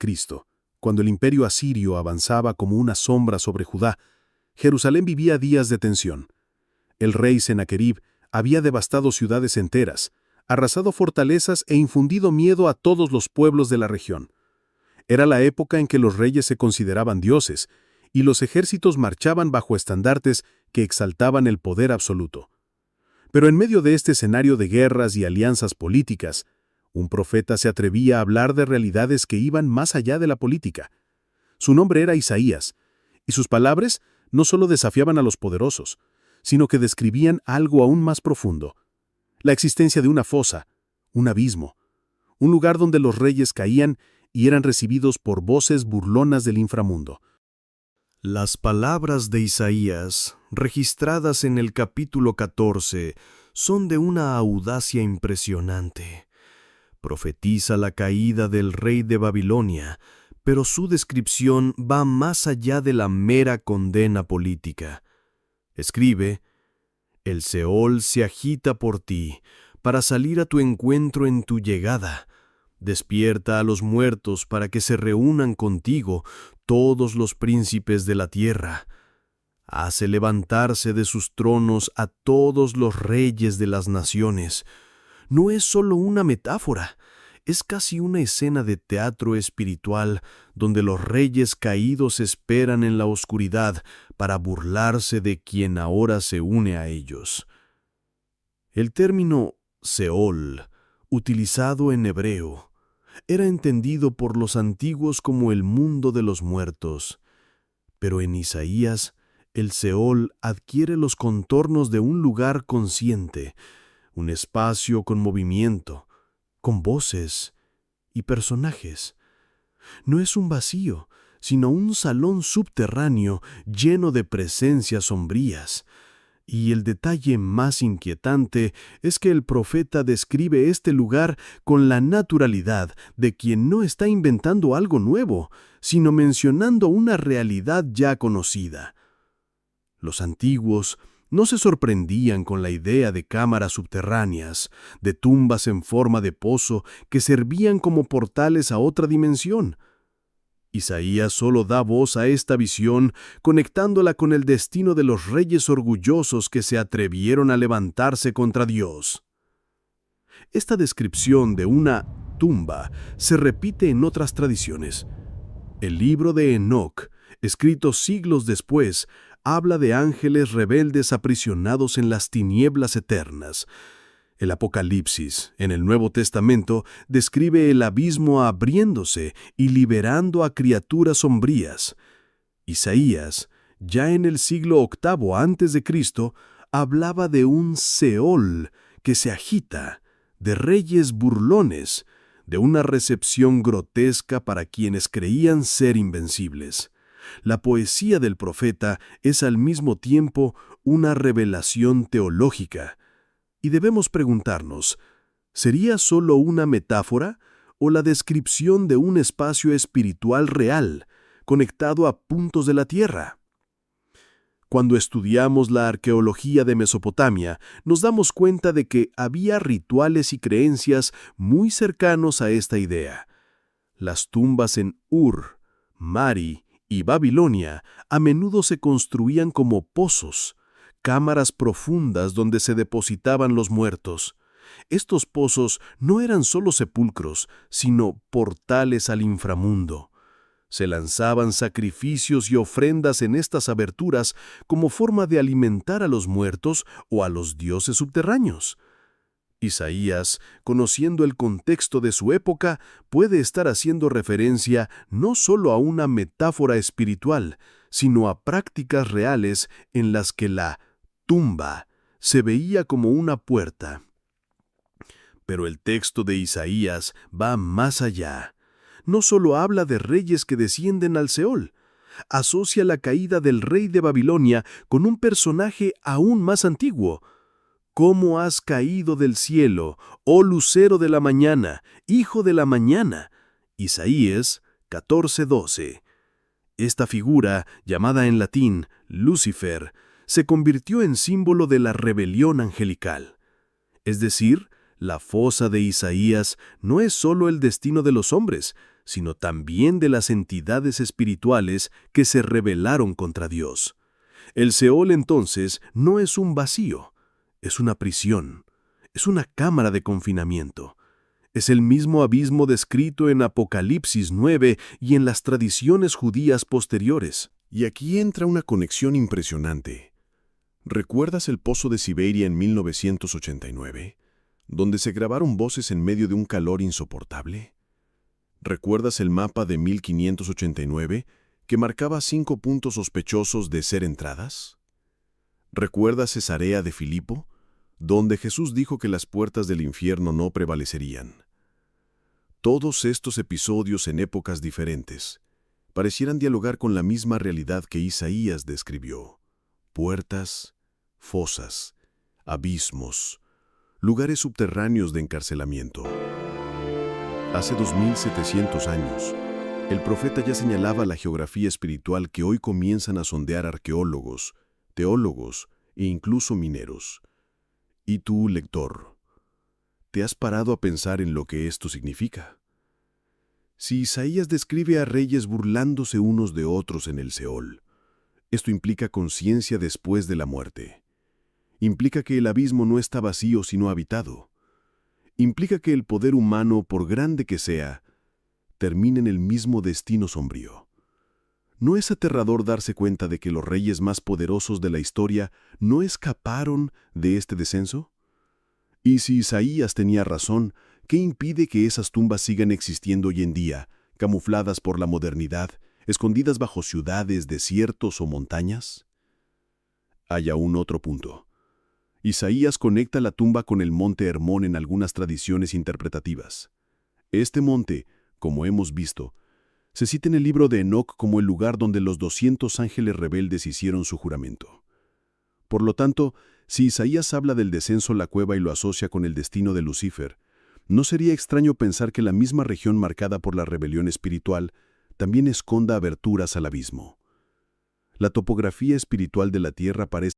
cuando el imperio asirio avanzaba como una sombra sobre Judá, Jerusalén vivía días de tensión. El rey Sennacherib había devastado ciudades enteras, arrasado fortalezas e infundido miedo a todos los pueblos de la región. Era la época en que los reyes se consideraban dioses, y los ejércitos marchaban bajo estandartes que exaltaban el poder absoluto. Pero en medio de este escenario de guerras y alianzas políticas, un profeta se atrevía a hablar de realidades que iban más allá de la política. Su nombre era Isaías, y sus palabras no solo desafiaban a los poderosos, sino que describían algo aún más profundo: la existencia de una fosa, un abismo, un lugar donde los reyes caían y eran recibidos por voces burlonas del inframundo. Las palabras de Isaías, registradas en el capítulo 14, son de una audacia impresionante. Profetiza la caída del rey de Babilonia, pero su descripción va más allá de la mera condena política. Escribe: «El Seol se agita por ti, para salir a tu encuentro en tu llegada. Despierta a los muertos para que se reúnan contigo todos los príncipes de la tierra. Hace levantarse de sus tronos a todos los reyes de las naciones». No es solo una metáfora, es casi una escena de teatro espiritual donde los reyes caídos esperan en la oscuridad para burlarse de quien ahora se une a ellos. El término Seol, utilizado en hebreo, era entendido por los antiguos como el mundo de los muertos, pero en Isaías el Seol adquiere los contornos de un lugar consciente, un espacio con movimiento, con voces y personajes. No es un vacío, sino un salón subterráneo lleno de presencias sombrías. Y el detalle más inquietante es que el profeta describe este lugar con la naturalidad de quien no está inventando algo nuevo, sino mencionando una realidad ya conocida. Los antiguos no se sorprendían con la idea de cámaras subterráneas, de tumbas en forma de pozo que servían como portales a otra dimensión. Isaías solo da voz a esta visión conectándola con el destino de los reyes orgullosos que se atrevieron a levantarse contra Dios. Esta descripción de una tumba se repite en otras tradiciones. El libro de Enoc, escrito siglos después, habla de ángeles rebeldes aprisionados en las tinieblas eternas. El Apocalipsis, en el Nuevo Testamento, describe el abismo abriéndose y liberando a criaturas sombrías. Isaías, ya en el siglo VIII a.C., hablaba de un Seol que se agita, de reyes burlones, de una recepción grotesca para quienes creían ser invencibles. La poesía del profeta es al mismo tiempo una revelación teológica. Y debemos preguntarnos, ¿sería solo una metáfora o la descripción de un espacio espiritual real, conectado a puntos de la Tierra. Cuando estudiamos la arqueología de Mesopotamia, nos damos cuenta de que había rituales y creencias muy cercanos a esta idea. Las tumbas en Ur, Mari y Babilonia a menudo se construían como pozos, cámaras profundas donde se depositaban los muertos. Estos pozos no eran solo sepulcros, sino portales al inframundo. Se lanzaban sacrificios y ofrendas en estas aberturas como forma de alimentar a los muertos o a los dioses subterráneos. Isaías, conociendo el contexto de su época, puede estar haciendo referencia no solo a una metáfora espiritual, sino a prácticas reales en las que la tumba se veía como una puerta. Pero el texto de Isaías va más allá. No solo habla de reyes que descienden al Seol, asocia la caída del rey de Babilonia con un personaje aún más antiguo. ¿Cómo has caído del cielo, oh lucero de la mañana, hijo de la mañana? Isaías 14:12. Esta figura, llamada en latín Lucifer, se convirtió en símbolo de la rebelión angelical. Es decir, la fosa de Isaías no es solo el destino de los hombres, sino también de las entidades espirituales que se rebelaron contra Dios. El Seol entonces no es un vacío, es una prisión, es una cámara de confinamiento. Es el mismo abismo descrito en Apocalipsis 9 y en las tradiciones judías posteriores. Y aquí entra una conexión impresionante. ¿Recuerdas el pozo de Siberia en 1989? Donde se grabaron voces en medio de un calor insoportable. ¿Recuerdas el mapa de 1589 que marcaba 5 puntos sospechosos de ser entradas? ¿Recuerdas Cesarea de Filipo, donde Jesús dijo que las puertas del infierno no prevalecerían? Todos estos episodios en épocas diferentes parecieran dialogar con la misma realidad que Isaías describió. Puertas, fosas, abismos, lugares subterráneos de encarcelamiento. Hace 2700 años, el profeta ya señalaba la geografía espiritual que hoy comienzan a sondear arqueólogos, teólogos e incluso mineros. Y tú, lector, ¿te has parado a pensar en lo que esto significa? Si Isaías describe a reyes burlándose unos de otros en el Seol, esto implica conciencia después de la muerte. Implica que el abismo no está vacío sino habitado. Implica que el poder humano, por grande que sea, termina en el mismo destino sombrío. ¿No es aterrador darse cuenta de que los reyes más poderosos de la historia no escaparon de este descenso? Y si Isaías tenía razón, ¿qué impide que esas tumbas sigan existiendo hoy en día, camufladas por la modernidad, escondidas bajo ciudades, desiertos o montañas? Hay aún otro punto. Isaías conecta la tumba con el monte Hermón en algunas tradiciones interpretativas. Este monte, como hemos visto, se cita en el libro de Enoc como el lugar donde los 200 ángeles rebeldes hicieron su juramento. Por lo tanto, si Isaías habla del descenso a la cueva y lo asocia con el destino de Lucifer, no sería extraño pensar que la misma región marcada por la rebelión espiritual también esconda aberturas al abismo. La topografía espiritual de la tierra parece...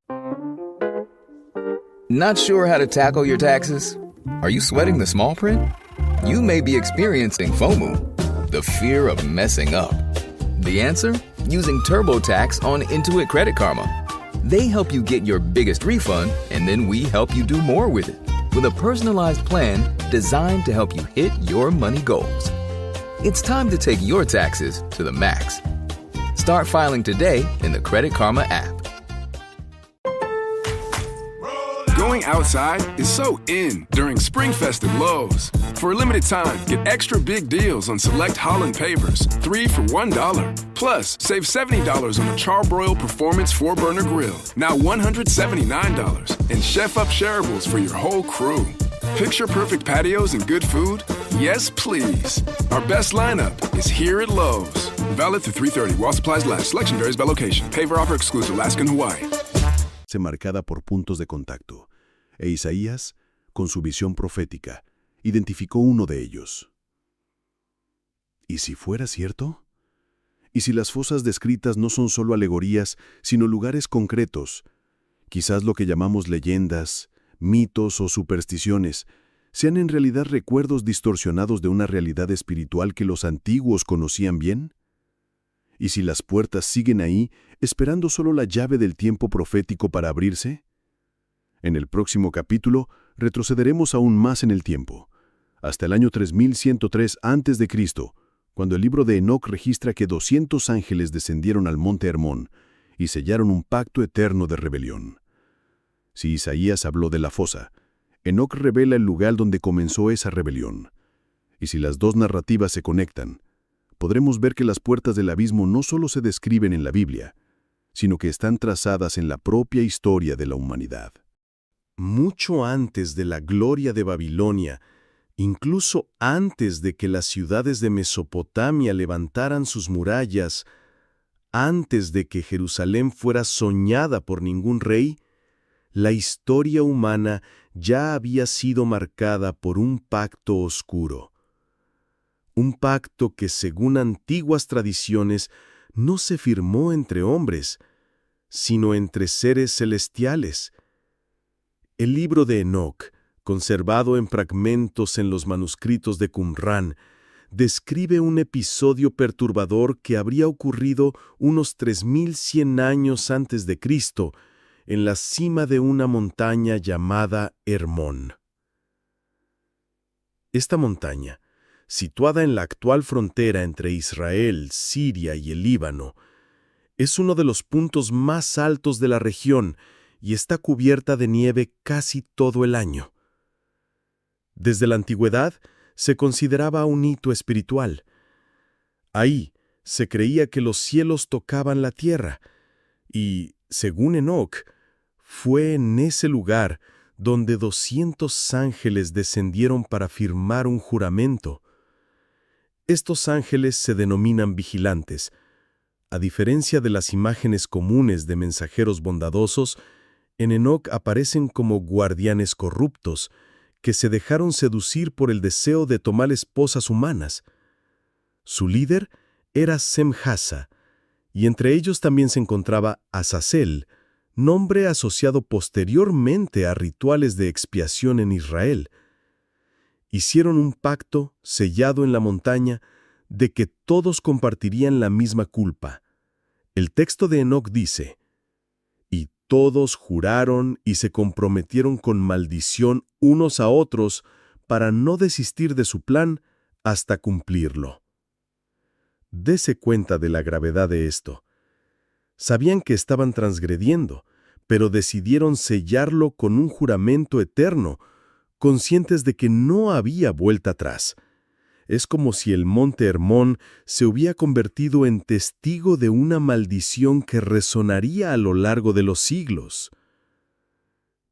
Not sure how to tackle your taxes? Are you sweating the small print? You may be experiencing FOMO, the fear of messing up. The answer? Using TurboTax on Intuit Credit Karma. They help you get your biggest refund, and then we help you do more with it. With a personalized plan designed to help you hit your money goals. It's time to take your taxes to the max. Start filing today in the Credit Karma app. Going outside is so in during SpringFest at Lowe's. For a limited time, get extra big deals on select Holland pavers, 3 for $1. Plus, save $70 on a Charbroil Performance 4-burner grill, now $179. And Chef Up shareables for your whole crew. Picture perfect patios and good food? Yes, please. Our best lineup is here at Lowe's. Valid through 3/30 while supplies last. Selection varies by location. Paver offer exclusive. Alaska and Hawaii. Marcada por puntos de contacto, e Isaías, con su visión profética, identificó uno de ellos. ¿Y si fuera cierto? ¿Y si las fosas descritas no son solo alegorías, sino lugares concretos? Quizás lo que llamamos leyendas, mitos o supersticiones sean en realidad recuerdos distorsionados de una realidad espiritual que los antiguos conocían bien. ¿Y si las puertas siguen ahí, esperando solo la llave del tiempo profético para abrirse? En el próximo capítulo retrocederemos aún más en el tiempo, hasta el año 3103 a.C., cuando el libro de Enoc registra que 200 ángeles descendieron al monte Hermón y sellaron un pacto eterno de rebelión. Si Isaías habló de la fosa, Enoc revela el lugar donde comenzó esa rebelión. Y si las dos narrativas se conectan, podremos ver que las puertas del abismo no solo se describen en la Biblia, sino que están trazadas en la propia historia de la humanidad. Mucho antes de la gloria de Babilonia, incluso antes de que las ciudades de Mesopotamia levantaran sus murallas, antes de que Jerusalén fuera soñada por ningún rey, la historia humana ya había sido marcada por un pacto oscuro. Un pacto que, según antiguas tradiciones, no se firmó entre hombres, sino entre seres celestiales. El libro de Enoc, conservado en fragmentos en los manuscritos de Qumrán, describe un episodio perturbador que habría ocurrido unos 3100 años antes de Cristo, en la cima de una montaña llamada Hermón. Esta montaña, situada en la actual frontera entre Israel, Siria y el Líbano, es uno de los puntos más altos de la región y está cubierta de nieve casi todo el año. Desde la antigüedad se consideraba un hito espiritual. Ahí se creía que los cielos tocaban la tierra y, según Enoc, fue en ese lugar donde 200 ángeles descendieron para firmar un juramento. Estos ángeles se denominan vigilantes. A diferencia de las imágenes comunes de mensajeros bondadosos, en Enoc aparecen como guardianes corruptos, que se dejaron seducir por el deseo de tomar esposas humanas. Su líder era Semhasa, y entre ellos también se encontraba Azazel, nombre asociado posteriormente a rituales de expiación en Israel. Hicieron un pacto sellado en la montaña de que todos compartirían la misma culpa. El texto de Enoc dice: «Y todos juraron y se comprometieron con maldición unos a otros para no desistir de su plan hasta cumplirlo». Dese cuenta de la gravedad de esto. Sabían que estaban transgrediendo, pero decidieron sellarlo con un juramento eterno, conscientes de que no había vuelta atrás. Es como si el monte Hermón se hubiera convertido en testigo de una maldición que resonaría a lo largo de los siglos.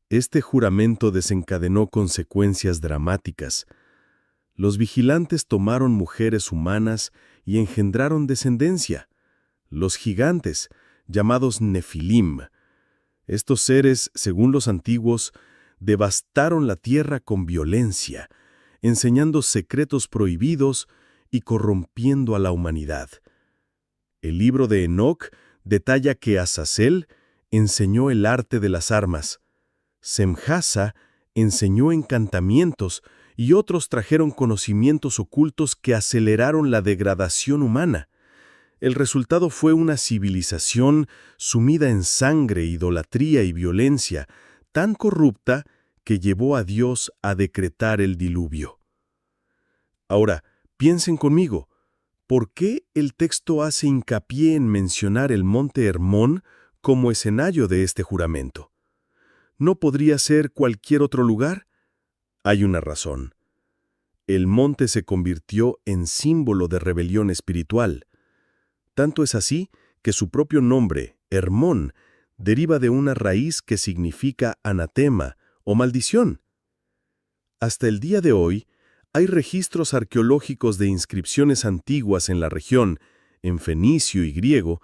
Este juramento desencadenó consecuencias dramáticas. Los vigilantes tomaron mujeres humanas y engendraron descendencia, los gigantes, llamados Nefilim. Estos seres, según los antiguos, devastaron la tierra con violencia, enseñando secretos prohibidos y corrompiendo a la humanidad. El libro de Enoc detalla que Azazel enseñó el arte de las armas, Semhasa enseñó encantamientos y otros trajeron conocimientos ocultos que aceleraron la degradación humana. El resultado fue una civilización sumida en sangre, idolatría y violencia, tan corrupta que llevó a Dios a decretar el diluvio. Ahora, piensen conmigo, ¿por qué el texto hace hincapié en mencionar el monte Hermón como escenario de este juramento? ¿No podría ser cualquier otro lugar? Hay una razón. El monte se convirtió en símbolo de rebelión espiritual. Tanto es así que su propio nombre, Hermón, deriva de una raíz que significa anatema o maldición. Hasta el día de hoy, hay registros arqueológicos de inscripciones antiguas en la región, en fenicio y griego,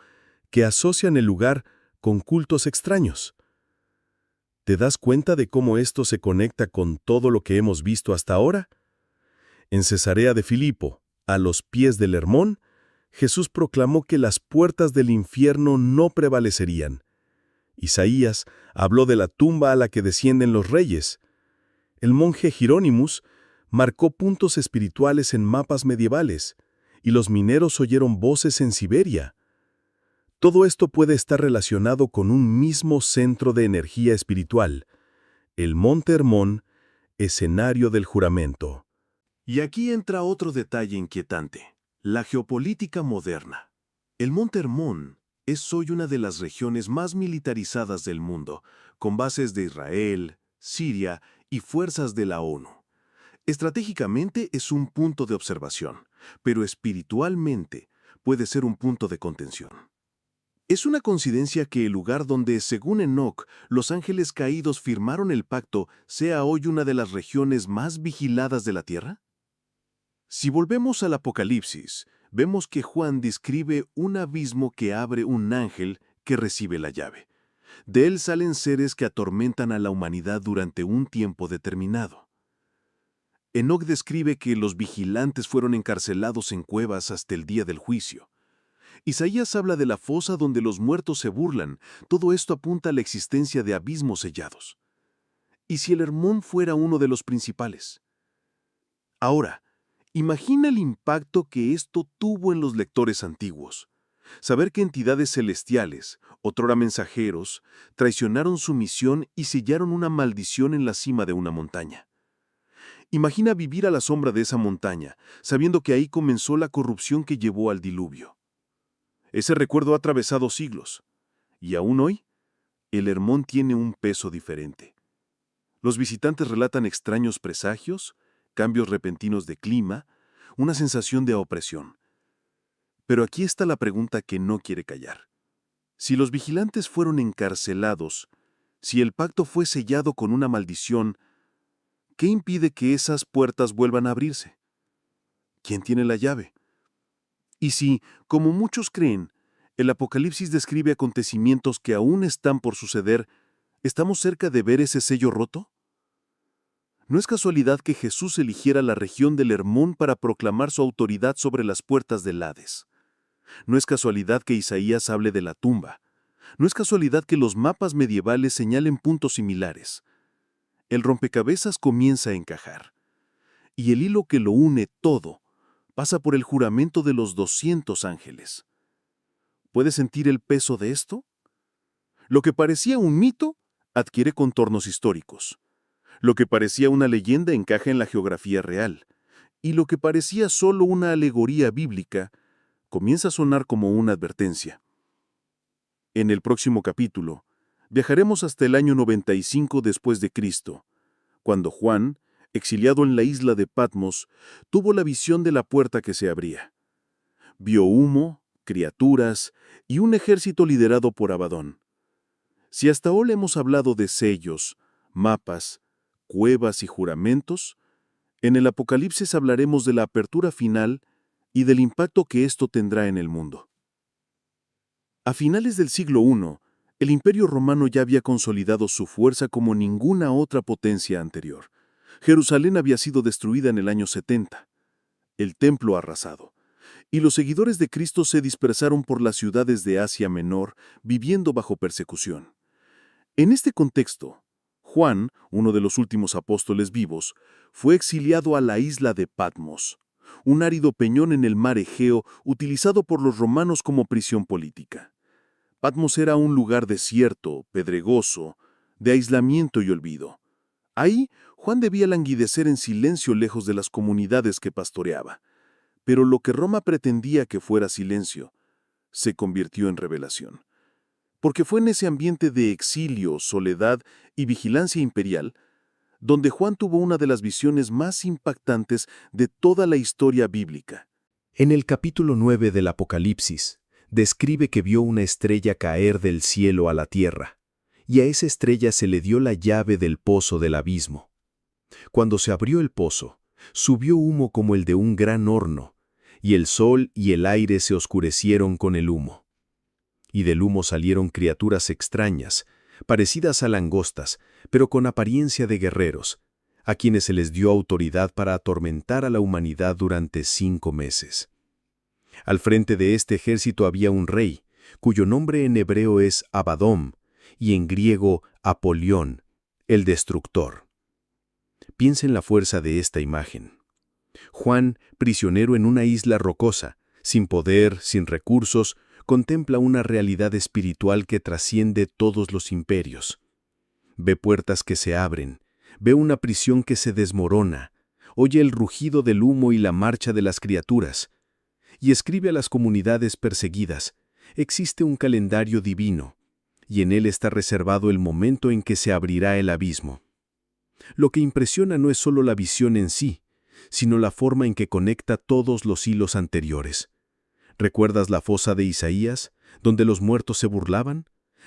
que asocian el lugar con cultos extraños. ¿Te das cuenta de cómo esto se conecta con todo lo que hemos visto hasta ahora? En Cesarea de Filipo, A los pies del Hermón, Jesús proclamó que las puertas del infierno no prevalecerían. Isaías habló de la tumba a la que descienden los reyes. El monje Hieronymus marcó puntos espirituales en mapas medievales, y los mineros oyeron voces en Siberia. Todo esto puede estar relacionado con un mismo centro de energía espiritual, el Monte Hermón, escenario del juramento. Y aquí entra otro detalle inquietante: la geopolítica moderna. El Monte Hermón es hoy una de las regiones más militarizadas del mundo, con bases de Israel, Siria y fuerzas de la ONU. Estratégicamente es un punto de observación, pero espiritualmente puede ser un punto de contención. ¿Es una coincidencia que el lugar donde, según Enoc, los ángeles caídos firmaron el pacto sea hoy una de las regiones más vigiladas de la tierra? Si volvemos al Apocalipsis, vemos que Juan describe un abismo que abre un ángel que recibe la llave. De él salen seres que atormentan a la humanidad durante un tiempo determinado. Enoc describe que los vigilantes fueron encarcelados en cuevas hasta el día del juicio. Isaías habla de la fosa donde los muertos se burlan. Todo esto apunta a la existencia de abismos sellados. ¿Y si el Hermón fuera uno de los principales? Ahora, imagina el impacto que esto tuvo en los lectores antiguos. Saber que entidades celestiales, otrora mensajeros, traicionaron su misión y sellaron una maldición en la cima de una montaña. Imagina vivir a la sombra de esa montaña, sabiendo que ahí comenzó la corrupción que llevó al diluvio. Ese recuerdo ha atravesado siglos, y aún hoy, el Hermón tiene un peso diferente. Los visitantes relatan extraños presagios, cambios repentinos de clima, una sensación de opresión. Pero aquí está la pregunta que no quiere callar. Si los vigilantes fueron encarcelados, si el pacto fue sellado con una maldición, ¿qué impide que esas puertas vuelvan a abrirse? ¿Quién tiene la llave? Y si, como muchos creen, el Apocalipsis describe acontecimientos que aún están por suceder, ¿estamos cerca de ver ese sello roto? No es casualidad que Jesús eligiera la región del Hermón para proclamar su autoridad sobre las puertas del Hades. No es casualidad que Isaías hable de la tumba. No es casualidad que los mapas medievales señalen puntos similares. El rompecabezas comienza a encajar. Y el hilo que lo une todo pasa por el juramento de los 200 ángeles. ¿Puedes sentir el peso de esto? Lo que parecía un mito adquiere contornos históricos. Lo que parecía una leyenda encaja en la geografía real. Y lo que parecía solo una alegoría bíblica comienza a sonar como una advertencia. En el próximo capítulo, viajaremos hasta el año 95 después de Cristo, cuando Juan, exiliado en la isla de Patmos, tuvo la visión de la puerta que se abría. Vio humo, criaturas y un ejército liderado por Abadón. Si hasta ahora hemos hablado de sellos, mapas, cuevas y juramentos, en el Apocalipsis hablaremos de la apertura final y del impacto que esto tendrá en el mundo. A finales del siglo I, el Imperio Romano ya había consolidado su fuerza como ninguna otra potencia anterior. Jerusalén había sido destruida en el año 70, el templo arrasado, y los seguidores de Cristo se dispersaron por las ciudades de Asia Menor, viviendo bajo persecución. En este contexto, Juan, uno de los últimos apóstoles vivos, fue exiliado a la isla de Patmos, un árido peñón en el mar Egeo utilizado por los romanos como prisión política. Patmos era un lugar desierto, pedregoso, de aislamiento y olvido. Ahí, Juan debía languidecer en silencio lejos de las comunidades que pastoreaba. Pero lo que Roma pretendía que fuera silencio, se convirtió en revelación. Porque fue en ese ambiente de exilio, soledad y vigilancia imperial, donde Juan tuvo una de las visiones más impactantes de toda la historia bíblica. En el capítulo 9 del Apocalipsis, describe que vio una estrella caer del cielo a la tierra, y a esa estrella se le dio la llave del pozo del abismo. Cuando se abrió el pozo, subió humo como el de un gran horno, y el sol y el aire se oscurecieron con el humo. Y del humo salieron criaturas extrañas, parecidas a langostas, pero con apariencia de guerreros. a quienes se les dio autoridad para atormentar a la humanidad durante 5 meses. Al frente de este ejército había un rey, cuyo nombre en hebreo es Abadón y en griego Apolión, el destructor. Piensa en la fuerza de esta imagen. Juan, prisionero en una isla rocosa, sin poder, sin recursos, contempla una realidad espiritual que trasciende todos los imperios. Ve puertas que se abren, ve una prisión que se desmorona, oye el rugido del humo y la marcha de las criaturas, y escribe a las comunidades perseguidas: existe un calendario divino, y en él está reservado el momento en que se abrirá el abismo. Lo que impresiona no es solo la visión en sí, sino la forma en que conecta todos los hilos anteriores. ¿Recuerdas la fosa de Isaías, donde los muertos se burlaban?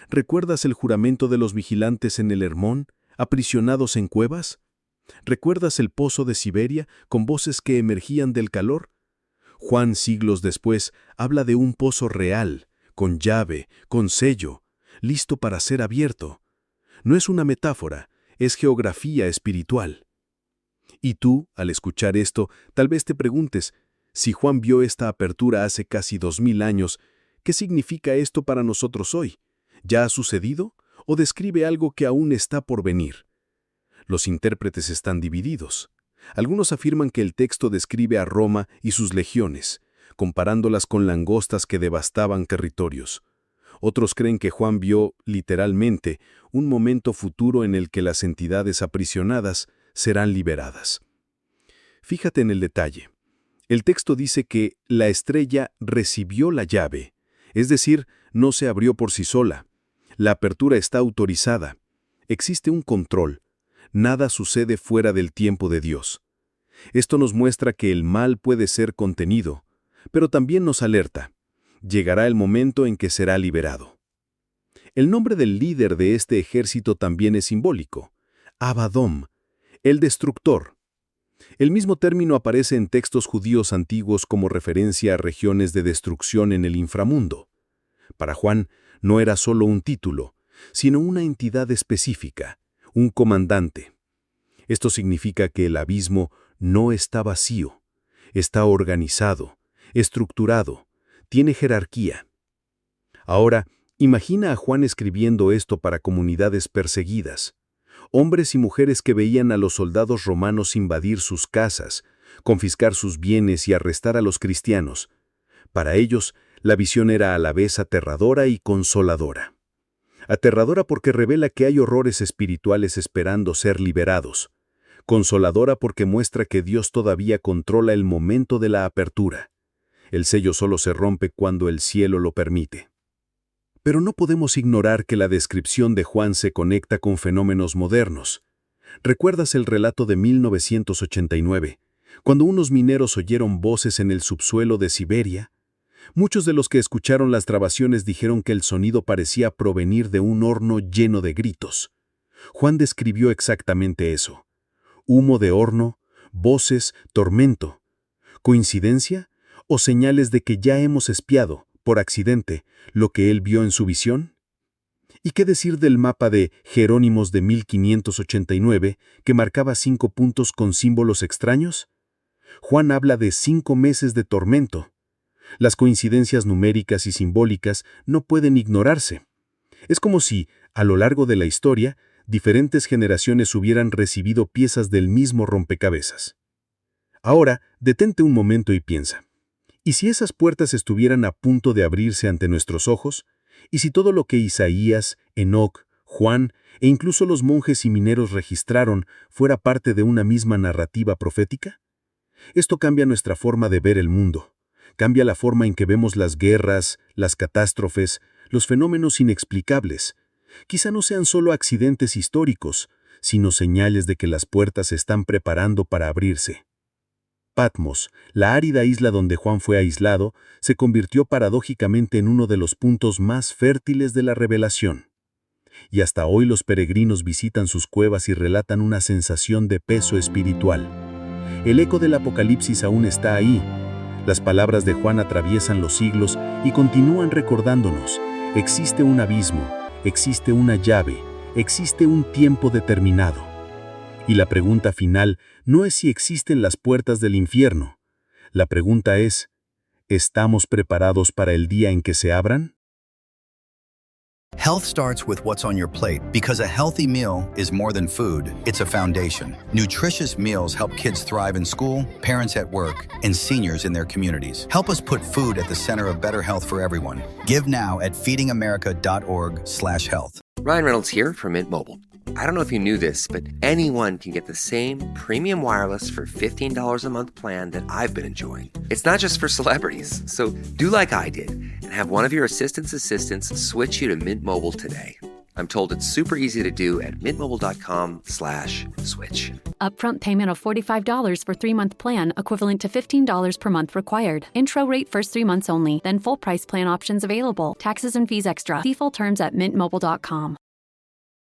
¿Recuerdas el juramento de los vigilantes en el Hermón, aprisionados en cuevas? ¿Recuerdas el pozo de Siberia, con voces que emergían del calor? Juan, siglos después, habla de un pozo real, con llave, con sello, listo para ser abierto. No es una metáfora, es geografía espiritual. Y tú, al escuchar esto, tal vez te preguntes, si Juan vio esta apertura hace casi 2000 años, ¿qué significa esto para nosotros hoy? ¿Ya ha sucedido? ¿O describe algo que aún está por venir? Los intérpretes están divididos. Algunos afirman que el texto describe a Roma y sus legiones, comparándolas con langostas que devastaban territorios. Otros creen que Juan vio, literalmente, un momento futuro en el que las entidades aprisionadas serán liberadas. Fíjate en el detalle. El texto dice que la estrella recibió la llave, es decir, no se abrió por sí sola. La apertura está autorizada. Existe un control. Nada sucede fuera del tiempo de Dios. Esto nos muestra que el mal puede ser contenido, pero también nos alerta. Llegará el momento en que será liberado. El nombre del líder de este ejército también es simbólico: Abadón, el destructor. El mismo término aparece en textos judíos antiguos como referencia a regiones de destrucción en el inframundo. Para Juan, no era solo un título, sino una entidad específica, un comandante. Esto significa que el abismo no está vacío, está organizado, estructurado, tiene jerarquía. Ahora, imagina a Juan escribiendo esto para comunidades perseguidas, hombres y mujeres que veían a los soldados romanos invadir sus casas, confiscar sus bienes y arrestar a los cristianos. Para ellos, la visión era a la vez aterradora y consoladora. Aterradora porque revela que hay horrores espirituales esperando ser liberados. Consoladora porque muestra que Dios todavía controla el momento de la apertura. El sello solo se rompe cuando el cielo lo permite. Pero no podemos ignorar que la descripción de Juan se conecta con fenómenos modernos. ¿Recuerdas el relato de 1989, cuando unos mineros oyeron voces en el subsuelo de Siberia? Muchos de los que escucharon las grabaciones dijeron que el sonido parecía provenir de un horno lleno de gritos. Juan describió exactamente eso. Humo de horno, voces, tormento. ¿Coincidencia? ¿O señales de que ya hemos espiado, por accidente, lo que él vio en su visión? ¿Y qué decir del mapa de Jerónimos de 1589, que marcaba 5 puntos con símbolos extraños? Juan habla de 5 meses de tormento. Las coincidencias numéricas y simbólicas no pueden ignorarse. Es como si, a lo largo de la historia, diferentes generaciones hubieran recibido piezas del mismo rompecabezas. Ahora, detente un momento y piensa. ¿Y si esas puertas estuvieran a punto de abrirse ante nuestros ojos? ¿Y si todo lo que Isaías, Enoc, Juan e incluso los monjes y mineros registraron fuera parte de una misma narrativa profética? Esto cambia nuestra forma de ver el mundo. Cambia la forma en que vemos las guerras, las catástrofes, los fenómenos inexplicables. Quizá no sean solo accidentes históricos, sino señales de que las puertas se están preparando para abrirse. Patmos, la árida isla donde Juan fue aislado, se convirtió paradójicamente en uno de los puntos más fértiles de la revelación. Y hasta hoy los peregrinos visitan sus cuevas y relatan una sensación de peso espiritual. El eco del Apocalipsis aún está ahí. Las palabras de Juan atraviesan los siglos y continúan recordándonos: existe un abismo, existe una llave, existe un tiempo determinado. Y la pregunta final no es si existen las puertas del infierno. La pregunta es, ¿estamos preparados para el día en que se abran? Health starts with what's on your plate because a healthy meal is more than food. It's a foundation. Nutritious meals help kids thrive in school, parents at work, and seniors in their communities. Help us put food at the center of better health for everyone. Give now at feedingamerica.org/health. Ryan Reynolds here from Mint Mobile. I don't know if you knew this, but anyone can get the same premium wireless for $15 a month plan that I've been enjoying. It's not just for celebrities. So do like I did and have one of your assistants switch you to Mint Mobile today. I'm told it's super easy to do at mintmobile.com/switch. Upfront payment of $45 for 3-month plan, equivalent to $15 per month required. Intro rate first 3 months only, then full price plan options available. Taxes and fees extra. See full terms at mintmobile.com.